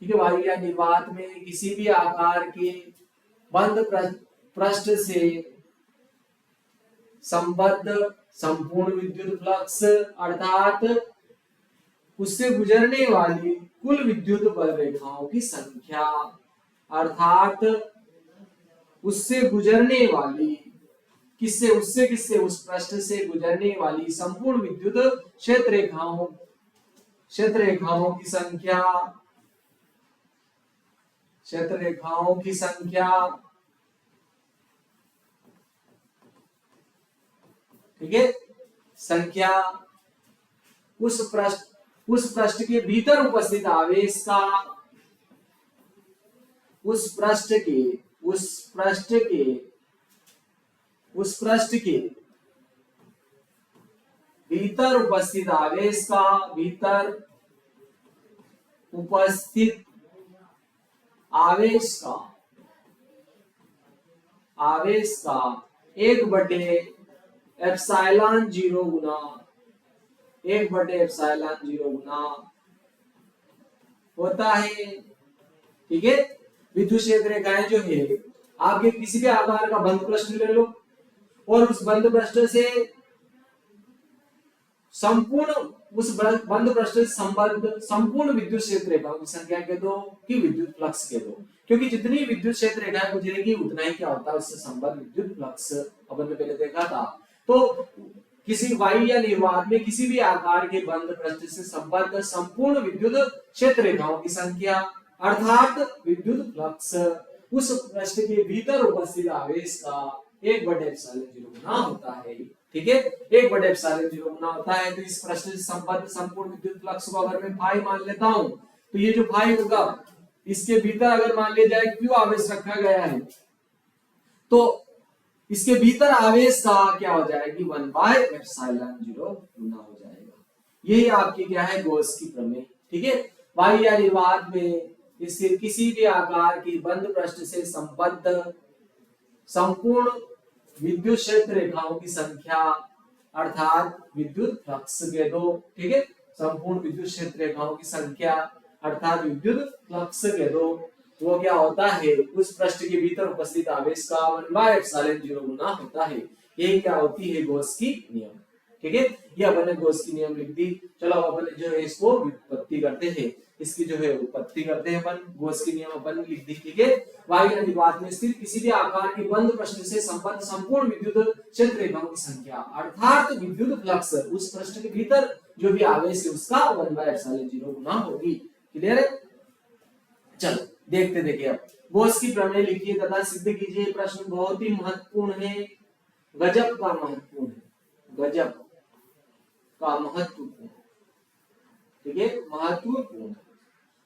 ठीक है, वायु या निर्वात में किसी भी आकार के बंद पृष्ठ से संबद्ध संपूर्ण विद्युत फ्लक्स अर्थात उससे गुजरने वाली कुल विद्युत बल रेखाओं की संख्या, अर्थात उससे गुजरने वाली किससे उस पृष्ठ से गुजरने वाली संपूर्ण विद्युत क्षेत्र रेखाओं की संख्या, क्षेत्र रेखाओं की संख्या, ठीक है, संख्या उस पृष्ठ के भीतर उपस्थित आवेश का, उस पृष्ठ के भीतर उपस्थित आवेश का, भीतर उपस्थित आवेश का 1/ε0 गुना होता है, ठीक है। विद्युत क्षेत्र रेखाएं जो है, आपके किसी भी आकार का बंद पृष्ठ ले लो और उस बंद पृष्ठ से उस बंद पृष्ठ से संबद्ध संपूर्ण विद्युत क्षेत्र रेखाओं की संख्या कह दो कि विद्युत फ्लक्स कह दो, क्योंकि जितनी विद्युत क्षेत्र रेखाएं गुजरेगी उतना ही क्या होता है, उससे संबद्ध विद्युत फ्लक्स। अपन ने पहले देखा था। तो किसी वायु या निर्वात में किसी भी आकार के बंद पृष्ठ से संबद्ध संपूर्ण विद्युत क्षेत्र रेखाओं की संख्या, अर्थात विद्युत फ्लक्स उस पृष्ठ के भीतर उपस्थित आवेश का 1/ε0 गुना होता है, ठीक है। 1/ε0 गुना होता है। तो इस पृष्ठ से संबद्ध संपूर्ण विद्युत फ्लक्स को अगर मैं फाई मान लेता हूं, तो ये जो फाई होगा, इसके भीतर अगर मान लिया जाए क्यू आवेश रखा गया है, तो इसके भीतर आवेश का क्या हो जाएगी, 1/ε0 गुना हो जाएगा। यही आपकी क्या है, गॉस की प्रमेय, ठीक है। वायु या निर्वात में इसके किसी भी आकार की बंद पृष्ठ से संबद्ध संपूर्ण विद्युत क्षेत्र रेखाओं की संख्या, अर्थात विद्युत फ्लक्स कह दो, ठीक है। संपूर्ण विद्युत क्षेत्र रेखाओं की संख्या अर्थात विद्युत फ्लक्स कह दो, वो क्या होता है, उस पृष्ठ के भीतर उपस्थित आवेश का 1/ε0 गुना होता है। यही क्या होती है, गॉस की नियम, ठीक है। ये अपन ने गॉस की नियम लिख दी। चलो अपन जो है इसको व्युत्पत्ति करते हैं, इसकी जो है उत्पत्ति करते हैं अपन। गॉस की नियम अपन लिख दी, ठीक है। वायु या निर्वात में स्थित किसी भी आकार के बंद पृष्ठ से संबद्ध संपूर्ण विद्युत क्षेत्र रेखाओं की संख्या, अर्थात विद्युत फ्लक्स उस पृष्ठ के भीतर जो भी आवेश है उसका 1/ε0 गुना होगी। क्लियर है। चलो देखिए अब गॉस की प्रमेय लिखिए तथा सिद्ध कीजिए। प्रश्न बहुत ही महत्वपूर्ण है, गजब का महत्वपूर्ण है, गजब का महत्वपूर्ण, ठीक है, महत्वपूर्ण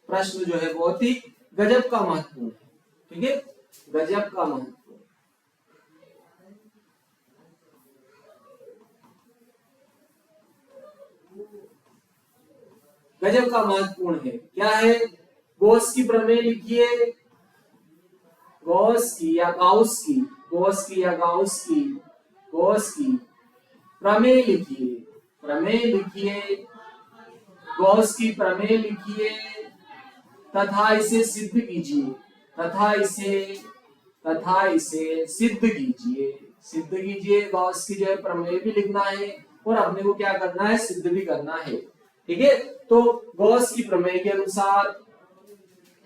प्रश्न जो है बहुत ही गजब का महत्वपूर्ण है, ठीक है, गजब का महत्वपूर्ण। गजब का महत्वपूर्ण है, क्या है, गॉस की प्रमेय लिखिए। गॉस की या गाउस की प्रमेय लिखिए, गॉस की प्रमेय लिखिए तथा इसे सिद्ध कीजिए, सिद्ध कीजिए। गॉस की जो है प्रमेय भी लिखना है और अपने को क्या करना है, सिद्ध भी करना है, ठीक है। तो गॉस की प्रमेय के अनुसार,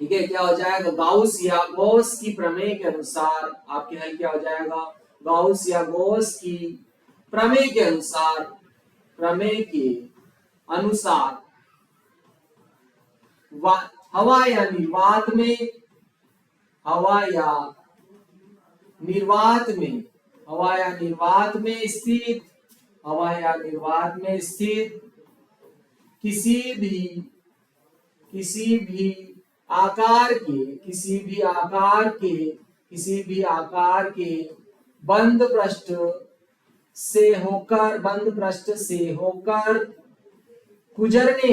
ठीक है, क्या हो जाएगा, गाउस या गॉस की प्रमेय के अनुसार आपके हल क्या हो जाएगा, गाउस या गॉस की प्रमेय के अनुसार हवा या निर्वात में स्थित किसी भी आकार के बंद पृष्ठ से होकर गुजरने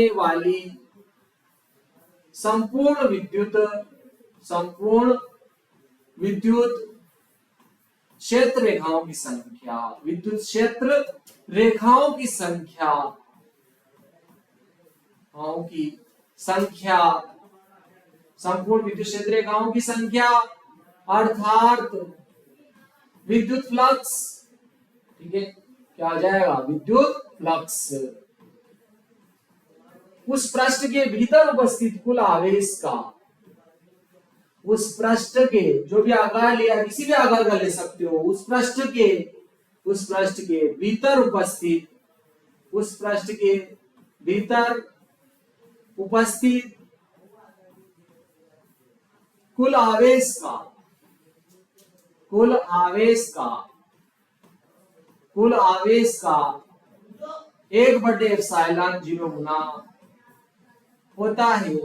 वाली संपूर्ण विद्युत क्षेत्र रेखाओं की संख्या, की संख्या, संपूर्ण विद्युत क्षेत्र रेखाओं की संख्या अर्थात विद्युत फ्लक्स। ठीक है, क्या आ जाएगा? विद्युत फ्लक्स। उस पृष्ठ के भीतर उपस्थित कुल आवेश का, उस पृष्ठ के जो भी आकार लिया, किसी भी आकार का ले सकते हो, उस पृष्ठ के भीतर उपस्थित, उस पृष्ठ के भीतर उपस्थित कुल आवेश का, कुल आवेश का, कुल आवेश का 1/ε0 गुना होता है।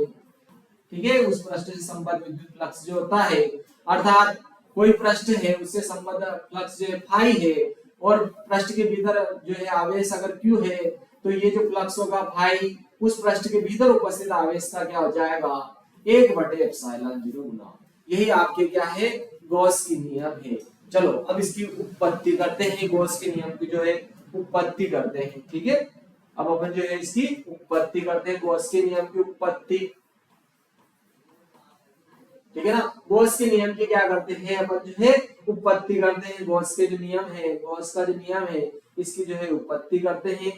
ठीक है, उस पृष्ठ से संबद्ध विद्युत फ्लक्स जो होता है, अर्थात कोई पृष्ठ है उससे संबद्ध फ्लक्स जो है फाई है, और पृष्ठ के भीतर जो है आवेश अगर Q है, तो ये जो फ्लक्स होगा फाई उस पृष्ठ के भीतर उपस्थित आवेश का क्या हो जाएगा? 1/ε0 गुना। यही आपके क्या है? गॉस की नियम है। चलो अब इसकी उत्पत्ति करते हैं, गॉस के नियम की जो है उत्पत्ति करते हैं। ठीक है, अब अपन जो है इसकी उत्पत्ति करते हैं, गॉस के नियम की उत्पत्ति। ठीक है ना, गॉस के नियम की क्या करते हैं अपन? जो है उत्पत्ति करते हैं। गॉस के जो नियम है, गॉस का जो नियम है, इसकी जो है उत्पत्ति करते हैं।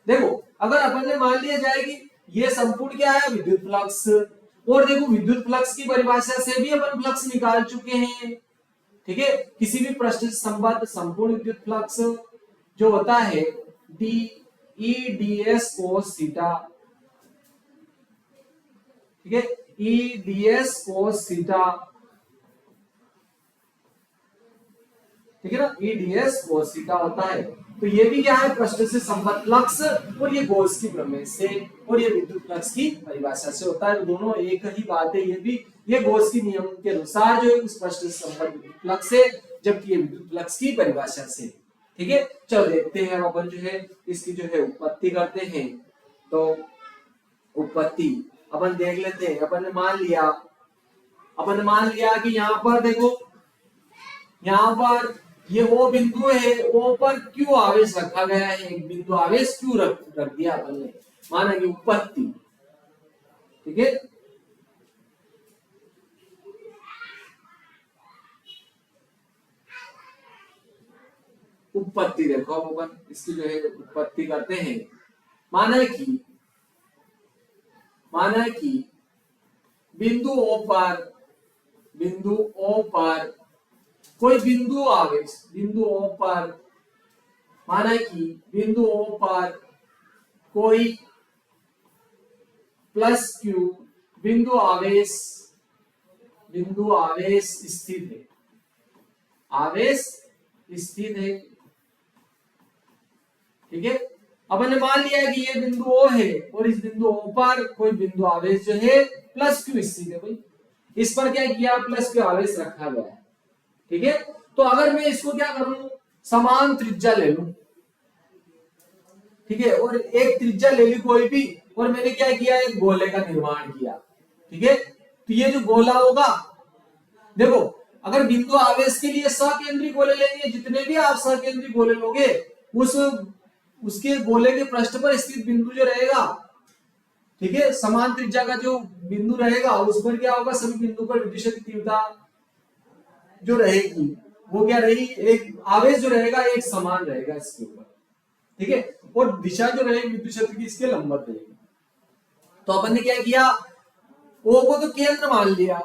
देखो, अगर अपन ने मान लिया जाए कि ये संपूर्ण क्या है? विद्युत फ्लक्स। और देखो, विद्युत फ्लक्स की परिभाषा से भी अपन फ्लक्स निकाल चुके हैं। ठीक है, किसी भी पृष्ठ से संबद्ध संपूर्ण विद्युत फ्लक्स जो होता है D E D S cos theta. ठीक है, E D S cos theta. ठीक है ना, E D S cos theta होता है। तो ये भी क्या है? पृष्ठ से संबद्ध फ्लक्स, और ये गॉस की प्रमेय से, और ये विद्युत फ्लक्स की परिभाषा से होता है। तो दोनों एक ही बात है। ये भी, ये गॉस की नियम के अनुसार जो है उस पृष्ठ से संबद्ध विद्युत फ्लक्स है, जबकि ये विद्युत फ्लक्स की परिभाषा से। ठीक है, चलो देखते हैं अपन जो है इसकी जो है उत्पत्ति करते हैं। तो उत्पत्ति अपन देख लेते हैं। अपन ने मान लिया कि यहाँ पर देखो, यहाँ पर ये वो बिंदु है, ओ पर क्यू आवेश रखा गया है, एक बिंदु आवेश क्यू रख दिया अपन ने, माना कि उत्पत्ति। ठीक है, उत्पत्ति देखो, अब अपन इसकी जो है उत्पत्ति करते हैं। माना कि बिंदु ओ पर कोई बिंदु आवेश, बिंदु ओ पर, माना कि बिंदु ओ पर कोई प्लस क्यू बिंदु आवेश स्थित है, आवेश स्थित है। ठीक है, अब मैंने मान लिया है कि ये बिंदु ओ है, और इस बिंदु ओ पर कोई बिंदु आवेश जो है प्लस क्यू स्थित है। भाई, इस पर क्या किया? प्लस क्यू आवेश रखा गया है। ठीक है, तो अगर मैं इसको क्या करूं? समान त्रिज्या ले लूं। ठीक है, और एक त्रिज्या ले ली कोई भी, और मैंने क्या किया? एक गोले का निर्माण किया। ठीक है, तो ये जो गोला होगा, देखो, अगर बिंदु आवेश के लिए सकेंद्री गोले लेंगे, जितने भी आप सकेंद्री गोले लोगे, उसके गोले के पृष्ठ पर स्थित बिंदु जो रहेगा, ठीक है, समान त्रिज्या का जो बिंदु रहेगा, उस पर क्या होगा? सभी बिंदु पर विद्युत क्षेत्र तीव्रता जो रहेगी वो क्या रहेगी? एक आवेश जो रहेगा एक समान रहेगा इसके ऊपर। ठीक है, और दिशा जो रहेगी विद्युत क्षेत्र की इसके लंबवत रहेगी। तो अपन ने क्या किया? ओ को तो केंद्र मान लिया,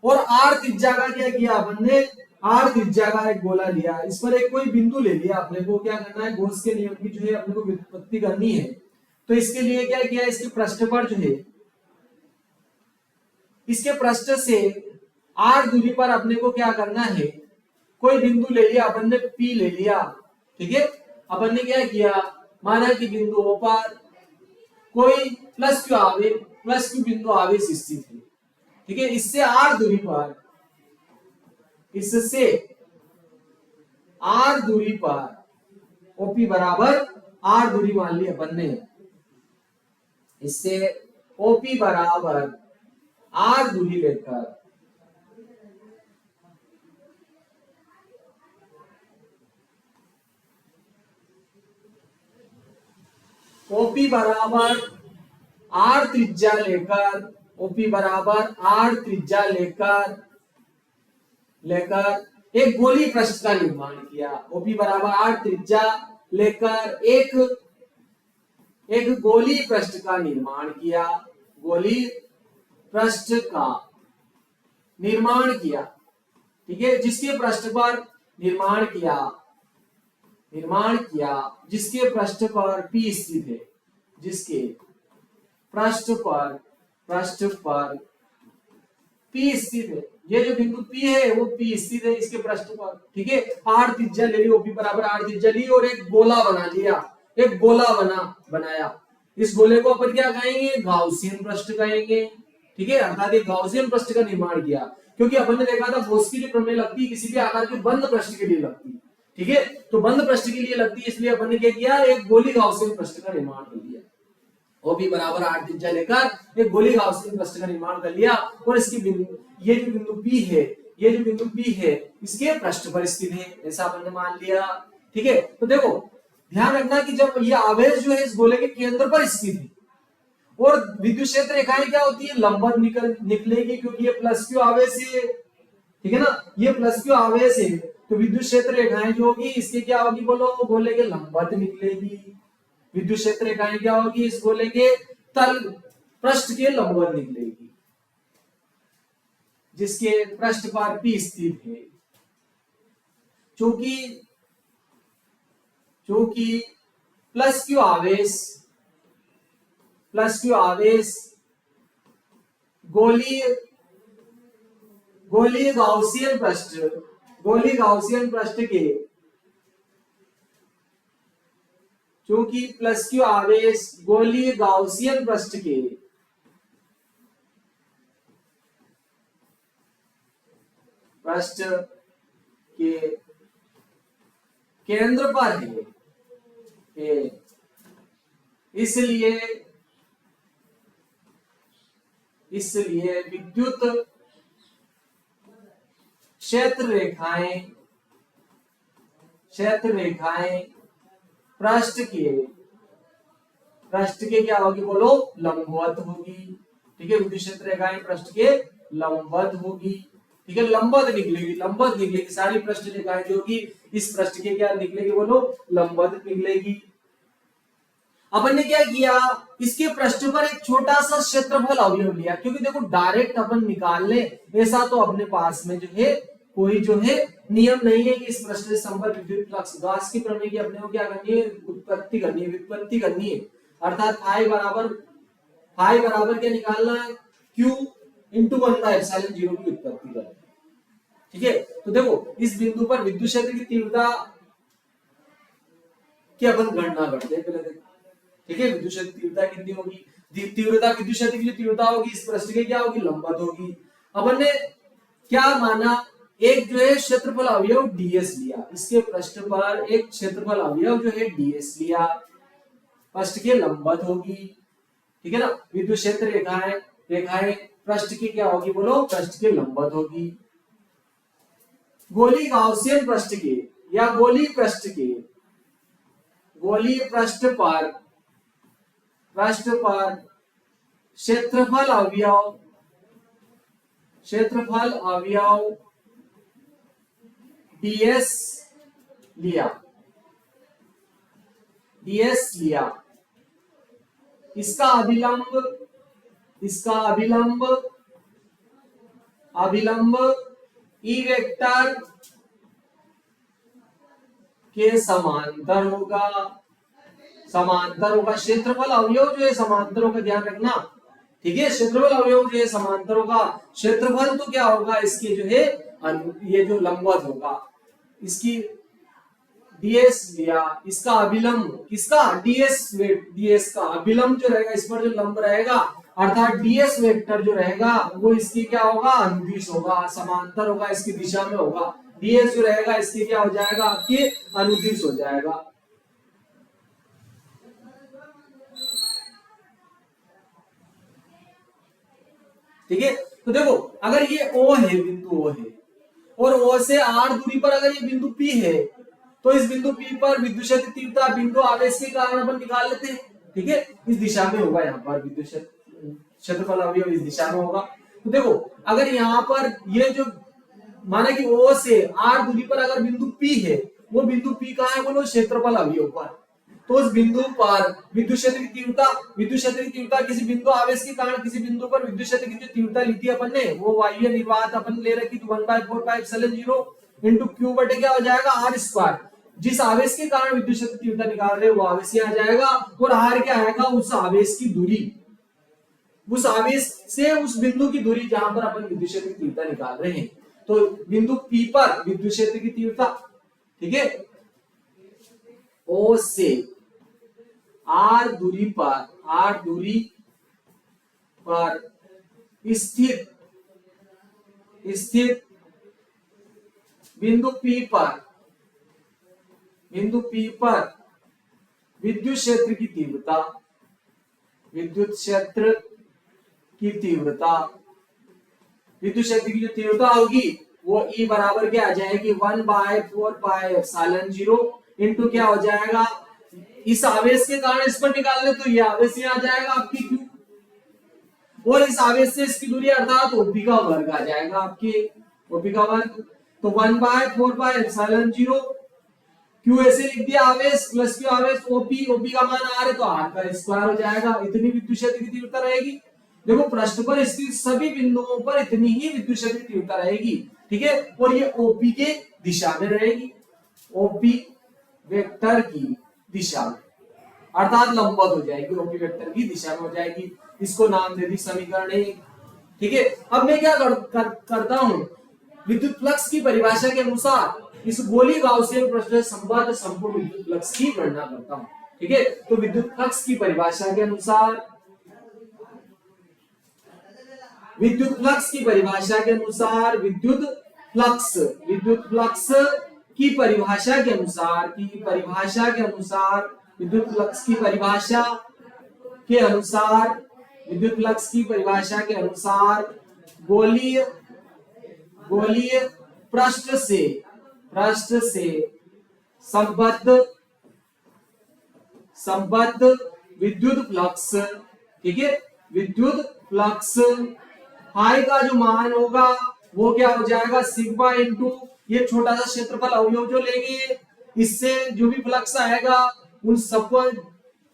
और आर त्रिज्या का क्या किया अपन ने? आर त्रिज्या का एक गोला लिया, इस पर एक कोई बिंदु ले लिया। अपने को क्या करना है? गॉस के नियम की जो है अपने को व्युत्पत्ति करनी है। तो इसके लिए क्या किया? इसके पृष्ठ पर जो है, इसके पृष्ठ से आर दूरी पर अपने को क्या करना है? कोई बिंदु ले लिया अपन ने, पी ले लिया। ठीक है, अपन ने क्या किया? माना कि बिंदु ओ पर कोई प्लस क्यू बिंदु आवेश स्थित है। ठीक है, इससे आर दूरी पर, इससे आर दूरी पर ओपी बराबर आर दूरी मान ली अपन ने, इससे ओपी बराबर आर दूरी लेकर ओपी बराबर आर त्रिज्या लेकर, ओपी बराबर आर त्रिज्या लेकर एक गोली पृष्ठ का निर्माण किया। ओपी बराबर आर त्रिज्या लेकर एक गोली पृष्ठ का निर्माण किया, गोली पृष्ठ का निर्माण किया, ठीक है, जिसके पृष्ठ पर निर्माण किया, जिसके पृष्ठ पर P स्थित है, जिसके पृष्ठ पर P स्थित है। ये जो बिंदु P है वो P स्थित है इसके पृष्ठ पर, ठीक है। आर त्रिज्या ले ली, ओपी बराबर आर त्रिज्या ली और एक गोला बना लिया, एक गोला बनाया। इस गोले को अपन क्या कहेंगे, गाउसियन पृष्ठ कहेंगे, ठीक है। अर्थात एक गाउसियन पृष्ठ का निर्माण किया, क्योंकि अपन ने देखा था गॉस की जो प्रमेय लगती है किसी भी आकार के बंद पृष्ठ के लिए लगती है, ठीक है। तो बंद पृष्ठ के लिए लगती है, इसलिए अपन ने क्या किया, एक गोली गाउसियन पृष्ठ का निर्माण कर लिया। ओपी बराबर आर त्रिज्या लेकर एक गोली गाउसियन पृष्ठ का निर्माण कर लिया और इसकी ये जो बिंदु P है इसके पृष्ठ पर स्थित है, ऐसा अपन ने मान लिया, ठीक है। तो देखो ध्यान रखना कि जब ये आवेश जो है इस गोले के केंद्र पर स्थित है और विद्युत क्षेत्र रेखाएं क्या होती है, लंबवत निकलेगी, क्योंकि ये प्लस क्यू आवेश है, ठीक है ना, ये प्लस क्यू आवेश है, तो विद्युत क्षेत्र रेखाएं जो होगी इसके क्या होगी, बोलो, गोले के लंबवत निकलेगी। विद्युत क्षेत्र रेखाएं क्या होगी, इस गोले के तल पृष्ठ के लंबवत निकलेगी, जिसके पृष्ठ पर P स्थित है। चूंकि प्लस क्यू आवेश गोली गाउसियन पृष्ठ के, चूंकि प्लस क्यू आवेश गोली गाउसियन पृष्ठ के केंद्र पर है, इसलिए विद्युत क्षेत्र रेखाएं पृष्ठ के क्या होगी, बोलो, लंबवत होगी, ठीक है। विद्युत क्षेत्र रेखाएं पृष्ठ के लंबवत होगी, ठीक है, लंबवत निकलेगी सारी पृष्ठ रेखाएं जो होगी इस पृष्ठ के क्या निकलेगी, बोलो, लंबवत निकलेगी। अपन ने क्या किया, इसके पृष्ठ पर एक छोटा सा क्षेत्रफल अवयव लिया, क्योंकि देखो डायरेक्ट अपन निकाल ले ऐसा तो अपने पास में जो है कोई जो है नियम नहीं है कि इस पृष्ठ से संबद्ध विद्युत फ्लक्स, गॉस की प्रमेय की अपने को क्या करनी है, व्युत्पत्ति करनी है। अर्थात फाई बराबर क्या निकालना है, Q इंटू 1/ε0 की व्युत्पत्ति करनी है, ठीक है। तो देखो इस बिंदु पर विद्युत क्षेत्र की तीव्रता की अपन गणना करते हैं पहले, ठीक है। विद्युत क्षेत्र तीव्रता कितनी होगी, तीव्रता विद्युत क्षेत्र की जो तीव्रता होगी इस पृष्ठ के क्या होगी, लंबवत होगी। अपन ने क्या माना, एक जो है क्षेत्रफल अवयव ds लिया, इसके पृष्ठ पर एक क्षेत्रफल अवयव जो है ds लिया, पृष्ठ के लंबवत होगी, ठीक है ना। विद्युत क्षेत्र रेखाएं पृष्ठ की क्या होगी, बोलो, पृष्ठ के लंबवत होगी। गोली गाउसियन पृष्ठ के या गोली पृष्ठ पर क्षेत्रफल अवयव ds लिया, इसका अभिलंब E वेक्टर के समांतर होगा, क्षेत्रफल अवयव जो है समांतर होगा, ध्यान रखना, ठीक है। क्षेत्रफल अवयव जो है समांतर होगा, क्षेत्रफल तो क्या होगा इसके जो है ये जो लंबवत होगा, इसकी ds लिया, इसका अभिलंब किसका, ds का अभिलंब जो रहेगा इस पर जो लंब रहेगा, अर्थात ds वेक्टर जो रहेगा वो इसकी क्या होगा, अनुदिश होगा, समांतर होगा, इसकी दिशा में होगा। ds जो रहेगा इसकी क्या हो जाएगा, आपकी अनुदिश हो जाएगा, ठीक है। तो देखो अगर ये O है, बिंदु O है और O से r दूरी पर अगर ये बिंदु P है, तो इस बिंदु P पर विद्युत क्षेत्र तीव्रता बिंदु आवेश के कारण अपन निकाल लेते हैं, ठीक है, इस दिशा में होगा, यहाँ पर विद्युत क्षेत्रफल अवयव इस दिशा में होगा। तो देखो अगर यहाँ पर ये जो माना कि O से R दूरी पर अगर बिंदु P है, वो बिंदु P कहाँ है बोलो, क्षेत्रफल अवयव पर। तो उस बिंदु पर विद्युत क्षेत्र की तीव्रता किसी बिंदु आवेश के कारण किसी बिंदु पर विद्युत क्षेत्र की जो तीव्रता ली थी अपन ने, वो वाह्य निर्वात अपन ले रखी तो 1/4πε0 into q बटे क्या हो जाएगा r स्क्वायर। जिस आवेश के कारण विद्युत क्षेत्र तीव्रता निकाल रहे हैं वो आवेश आ जाएगा, और r क्या आएगा, उस आवेश की दूरी, उस आवेश से उस बिंदु की दूरी जहां पर अपन विद्युत क्षेत्र की तीव्रता निकाल रहे हैं। तो बिंदु P पर विद्युत क्षेत्र की तीव्रता, ठीक है, O से R दूरी पर स्थित बिंदु P पर विद्युत क्षेत्र की तीव्रता, विद्युत क्षेत्र की जो तीव्रता होगी वो E बराबर क्या आ जाएगी, 1/4πε0 इंटू क्या हो जाएगा, इस आवेश के कारण इस पर निकाल ले तो ये आवेश यहाँ आ जाएगा आपकी Q, और इस आवेश से इसकी दूरी अर्थात OP का वर्ग आ जाएगा आपके, OP का वर्ग। तो 1/4πε0 Q ऐसे लिख दिया, आवेश प्लस Q आवेश, OP का मान R है तो R का स्क्वायर हो जाएगा। इतनी विद्युत क्षेत्र की तीव्रता रहेगी। देखो पृष्ठ पर स्थित सभी बिंदुओं पर इतनी ही विद्युत क्षेत्र की तीव्रता रहेगी, ठीक है, और ये OP के दिशा में रहेगी, OP वेक्टर की दिशा में, अर्थात लंबवत हो जाएगी, OP वेक्टर की दिशा में हो जाएगी। इसको नाम दे दी समीकरण 1, ठीक है। अब मैं क्या करता हूं, विद्युत फ्लक्स की परिभाषा के अनुसार इस गोली गाउसियन पृष्ठ से संबद्ध संपूर्ण विद्युत फ्लक्स की गणना करता हूं, ठीक है। तो विद्युत फ्लक्स की परिभाषा के अनुसार विद्युत फ्लक्स की परिभाषा के अनुसार विद्युत फ्लक्स की परिभाषा के अनुसार विद्युत फ्लक्स की परिभाषा के अनुसार गोलीय पृष्ठ से संबद्ध विद्युत फ्लक्स, ठीक है, विद्युत फ्लक्स फाई का जो मान होगा वो क्या हो जाएगा, सिग्मा इंटू ये छोटा सा क्षेत्रफल अवयव जो लेंगे, इससे जो भी फ्लक्स आएगा उन सबको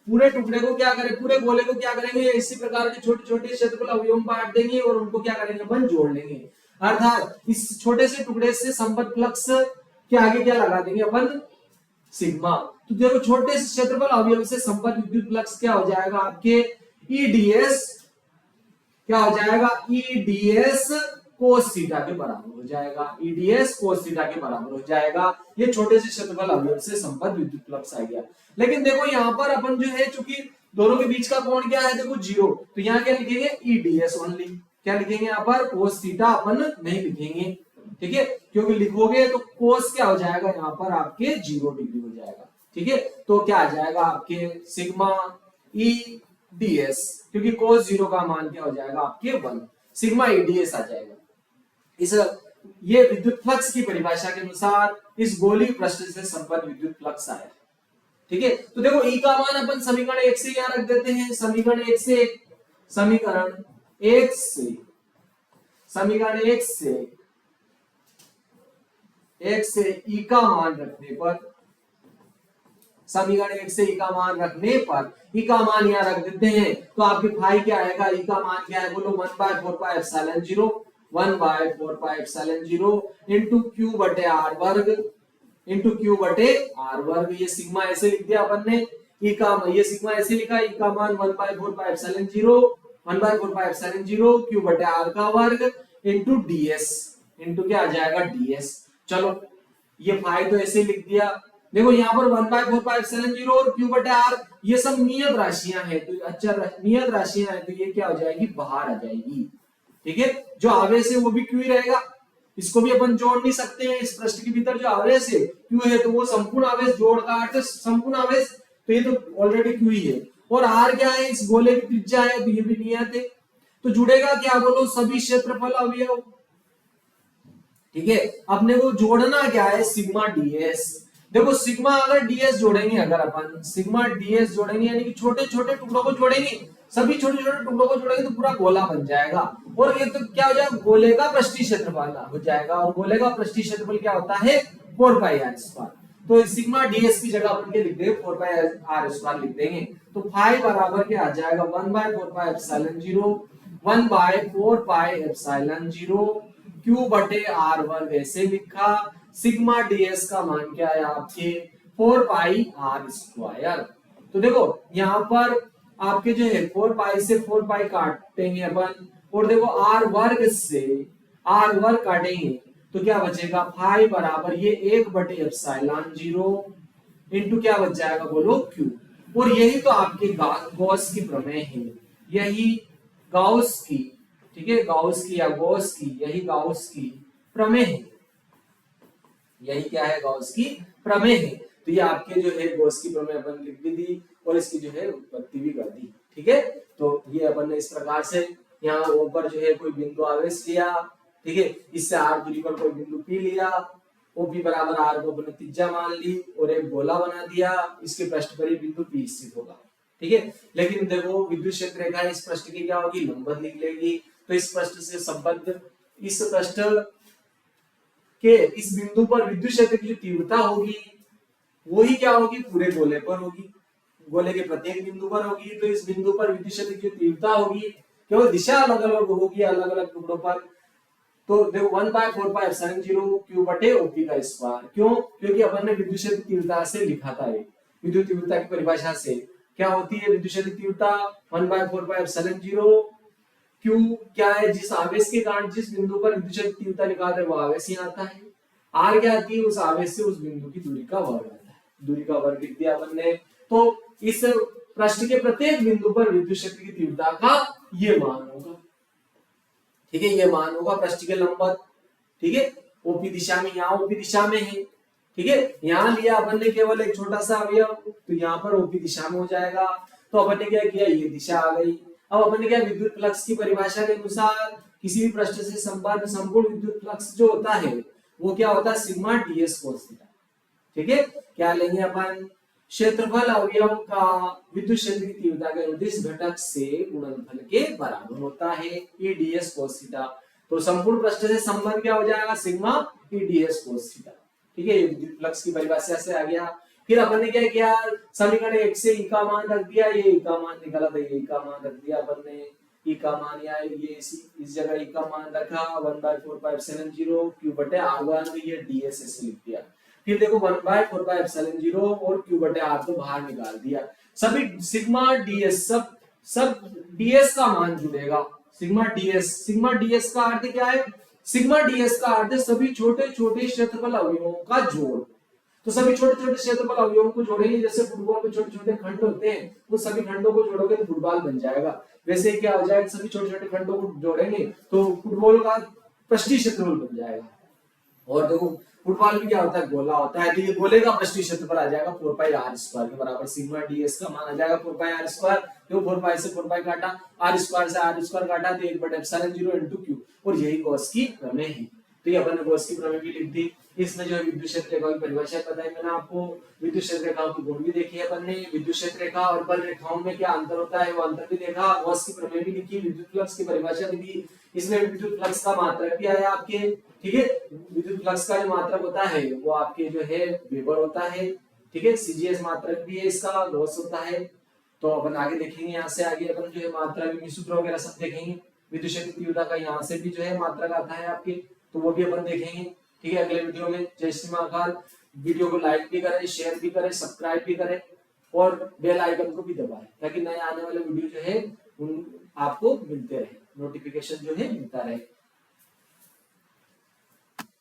पूरे टुकड़े को क्या करें, पूरे गोले को क्या करेंगे, इसी प्रकार के छोटे छोटे क्षेत्रफल अवयव में बांट देंगे और उनको क्या करेंगे, अपन जोड़ लेंगे। अर्थात इस छोटे से टुकड़े से संबद्ध फ्लक्स के आगे क्या लगा देंगे अपन, सिग्मा। तो देखो छोटे से क्षेत्रफल अवयव से संबद्ध विद्युत फ्लक्स क्या हो जाएगा आपके, ईडीएस क्या हो जाएगा, ईडीएस कोस थीटा के बराबर हो जाएगा, ईडीएस कोस थीटा के बराबर हो जाएगा। ये छोटे से क्षेत्रफल अवयव से संबद्ध विद्युत फ्लक्स आ गया। लेकिन देखो यहाँ पर अपन जो है, चूंकि दोनों के बीच का कोण क्या है, देखो 0, तो यहाँ क्या लिखेंगे, ईडीएस ओनली। क्या लिखेंगे यहाँ पर, कोस थीटा अपन नहीं लिखेंगे, ठीक है, क्योंकि लिखोगे तो कोस क्या हो जाएगा यहाँ पर आपके 0 डिग्री हो जाएगा, ठीक है। तो क्या आ जाएगा आपके सिग्मा ई ds, क्योंकि cos 0 का मान क्या हो जाएगा आपके 1, सिग्मा ds आ जाएगा। इस ये विद्युत फ्लक्स की परिभाषा के अनुसार इस गोलीय पृष्ठ से संबद्ध विद्युत फ्लक्स आया, ठीक है। तो देखो E का मान अपन समीकरण 1 से यहाँ रख देते हैं, समीकरण 1 से E का मान रखने पर, समीकरण 1 से E का मान रखने पर E का मान यहाँ रख देते हैं, तो आपके फाई क्या आएगा, E का मान क्या है बोलो, 1/4πε0 इंटू Q बटे R वर्ग, ये सिग्मा ऐसे लिख दिया अपन ने, E का ये सिग्मा ऐसे लिखा, E का मान 1/4πε0 Q बटे R का वर्ग इंटू ds, इंटू क्या आ जाएगा ds। चलो ये फाई तो ऐसे लिख दिया। देखो यहाँ पर 1/4πε0 और Q बटे R ये सब नियत राशियां हैं, तो अच्छा नियत राशियां हैं, तो ये क्या हो जाएगी, बाहर आ जाएगी, ठीक है। जो आवेश है वो भी Q ही रहेगा, इसको भी अपन जोड़ नहीं सकते हैं। इस पृष्ठ के भीतर जो आवेश है Q है, तो वो संपूर्ण आवेश जोड़ का अर्थ संपूर्ण आवेश, तो ये तो ऑलरेडी Q ही है, और R क्या है, इस गोले की त्रिज्या है, तो ये भी नियत है। तो जुड़ेगा क्या बोलो, सभी क्षेत्रफल अवयव, ठीक है। अपने को जोड़ना क्या है, सिग्मा ds, देखो सिग्मा अगर डीएस जोड़ेंगे, अगर अपन सिग्मा डीएस जोड़ेंगे यानी कि छोटे छोटे टुकड़ों को जोड़ेंगे, सभी छोटे छोटे टुकड़ों को जोड़ेंगे तो पूरा गोला बन जाएगा। और ये तो क्या हो जाएगा, गोले का पृष्ठीय क्षेत्रफल हो जाएगा। और गोले का पृष्ठीय क्षेत्रफल क्या होता है, 4 पाई आर स्क्वायर। तो सिग्मा डीएस की जगह अपन के लिख देंगे 4 पाई आर स्क्वायर लिख देंगे। तो फाई बराबर क्या आ जाएगा, 1/4 pi epsilon 0 1/4 pi epsilon 0 Q बटे आर वर्ग ऐसे लिखा। सिग्मा डीएस का मान क्या है आपके 4 पाई आर स्क्वायर। तो देखो यहाँ पर आपके जो है 4 पाई से 4 पाई काटेंगे अपन, और देखो आर वर्ग से आर वर्ग काटेंगे तो क्या बचेगा, फाई बराबर ये 1/एप्सिलॉन 0 इंटू क्या बच जाएगा बोलो, क्यू। और यही तो आपके गॉस की प्रमेय है, यही गाउस की, ठीक है, गाउस की या गॉस की, यही गाउस की प्रमेय है, यही क्या है, गॉस की प्रमेय है। तो ये आपके जो है गॉस की प्रमेय अपन लिख भी दी और इसकी जो है उत्पत्ति भी कर दी, ठीक है। तो ये अपन ने इस प्रकार से यहाँ ऊपर जो है कोई बिंदु आवेश लिया, ठीक है, इससे आर दूरी पर कोई बिंदु पी लिया, ओ पी बराबर आर को अपने त्रिज्या मान ली और एक गोला बना दिया, इसके पृष्ठ पर ही बिंदु पी स्थित होगा, ठीक है। लेकिन देखो विद्युत क्षेत्र रेखा इस पृष्ठ की क्या होगी, लंबवत लिख लेगी। तो इस पृष्ठ से संबद्ध इस पृष्ठ के इस बिंदु पर विद्युत क्षेत्र की जो तीव्रता होगी वही क्या होगी, पूरे गोले पर होगी, गोले के प्रत्येक बिंदु पर होगी। तो इस बिंदु पर विद्युत क्षेत्र की तीव्रता होगी, केवल दिशा अलग अलग होगी अलग अलग टुकड़ों पर। तो देखो 1/4 पाई एप्सिलॉन 0 क्यू बटे ओपी का स्क्वायर। क्यों, क्योंकि अपन ने विद्युत क्षेत्र तीव्रता से लिखा था, ये विद्युत तीव्रता की परिभाषा से क्या होती है विद्युत क्षेत्र तीव्रता, 1/4 पाई एप्सिलॉन 0 क्यू क्या है, जिस आवेश के कारण जिस बिंदु पर विद्युत क्षेत्र तीव्रता निकालते हैं वो आवेश ही आता है। आर क्या आती है, उस आवेश से उस बिंदु की दूरी का वर्ग आता है, दूरी का वर्ग लिख दिया अपन ने। तो इस पृष्ठ के प्रत्येक बिंदु पर विद्युत क्षेत्र की तीव्रता का ये मान होगा, ठीक है, ये मान होगा पृष्ठ के लंबवत, ठीक है, ओपी दिशा में, यहाँ ओपी दिशा में है, ठीक है। यहाँ लिया अपन ने केवल एक छोटा सा अवयव, तो यहाँ पर ओपी दिशा में हो जाएगा। तो अपन ने क्या किया, ये दिशा आ गई। अब अपन ने क्या, विद्युत फ्लक्स की परिभाषा के अनुसार किसी भी पृष्ठ से संबद्ध संपूर्ण विद्युत फ्लक्स जो होता है वो क्या होता है, सिग्मा डीएस कोस थीटा, ठीक है। क्या लेंगे अपन, क्षेत्रफल अवयव का विद्युत क्षेत्र की तीव्रता के अनुदिश घटक से गुणनफल के बराबर होता है, ई डीएस कोस थीटा। तो संपूर्ण पृष्ठ से संबंध क्या हो जाएगा, सिग्मा ई डीएस कोस थीटा, ठीक है। ये विद्युत फ्लक्स की परिभाषा से आ गया। फिर अपन ने क्या किया, समीकरण 1 से ई का मान रख दिया, ये ई का मान निकाला था, ये ई का मान रख दिया अपन ने, ई का मान या ये इस जगह ई का मान रखा 1/4 पाई एप्सिलॉन 0 क्यू बटे आर वर्ग, ये डीएस ऐसे लिख दिया। फिर देखो 1/4 पाई एप्सिलॉन 0 और क्यू बटे आर को बाहर निकाल दिया। सभी सिग्मा डीएस सब डीएस का मान जुड़ेगा, सिग्मा डीएस का अर्थ क्या है, सिग्मा डीएस का अर्थ है सभी छोटे छोटे क्षेत्रफल अवयवों का जोड़। तो सभी छोटे छोटे क्षेत्रफल अवयवों को जोड़ेंगे, जैसे फुटबॉल में छोटे छोटे खंड होते हैं, वो सभी खंडों को जोड़ोगे तो फुटबॉल बन जाएगा। वैसे क्या हो जाएगा, सभी छोटे छोटे खंडों को जोड़ेंगे तो फुटबॉल का पृष्ठीय क्षेत्रफल बन जाएगा। और देखो फुटबॉल में क्या होता है, गोला होता है, तो ये गोले का पृष्ठीय क्षेत्रफल आ जाएगा 4 पाई आर स्क्वायर के बराबर। सिग्मा डीएस का मान आ जाएगा 4 पाई आर स्क्वायर। तो 4 पाई से 4 पाई काटा, आर स्क्वायर से आर स्क्वायर काटा, तो 1/एप्सिलॉन 0 इनटू क्यू। और यही गॉस की प्रमेय है। तो ये अपन ने गॉस की प्रमेय भी लिख दी। इसमें जो विद्युत क्षेत्र रेखा की परिभाषा बताई मैंने आपको, विद्युत क्षेत्र रेखाओं की गुण भी देखी है अपन ने, विद्युत क्षेत्र रेखा और बल रेखाओं में क्या अंतर होता है वो अंतर भी देखा, गॉस की प्रमेय भी लिखी, विद्युत फ्लक्स की परिभाषा भी दी। इसमें विद्युत फ्लक्स का मात्रक भी आया आपके, ठीक है। विद्युत फ्लक्स का जो मात्रक होता है वो आपके जो है वेबर होता है, ठीक है। सीजीएस मात्रक भी है इसका, गॉस होता है। तो अपन आगे देखेंगे, यहाँ से आगे अपन जो है मात्रा विनिमय सूत्र वगैरह सब देखेंगे। विद्युत क्षेत्र तीव्रता का यहाँ से भी जो है मात्रक आता है आपके, तो वो भी अपन देखेंगे, ठीक है, अगले वीडियो में। जय श्री महाकाल। वीडियो को लाइक भी करें, शेयर भी करें, सब्सक्राइब भी करें और बेल आइकन को भी दबाएं, ताकि नए आने वाले वीडियो जो है उन आपको मिलते रहे, नोटिफिकेशन जो है मिलता रहे।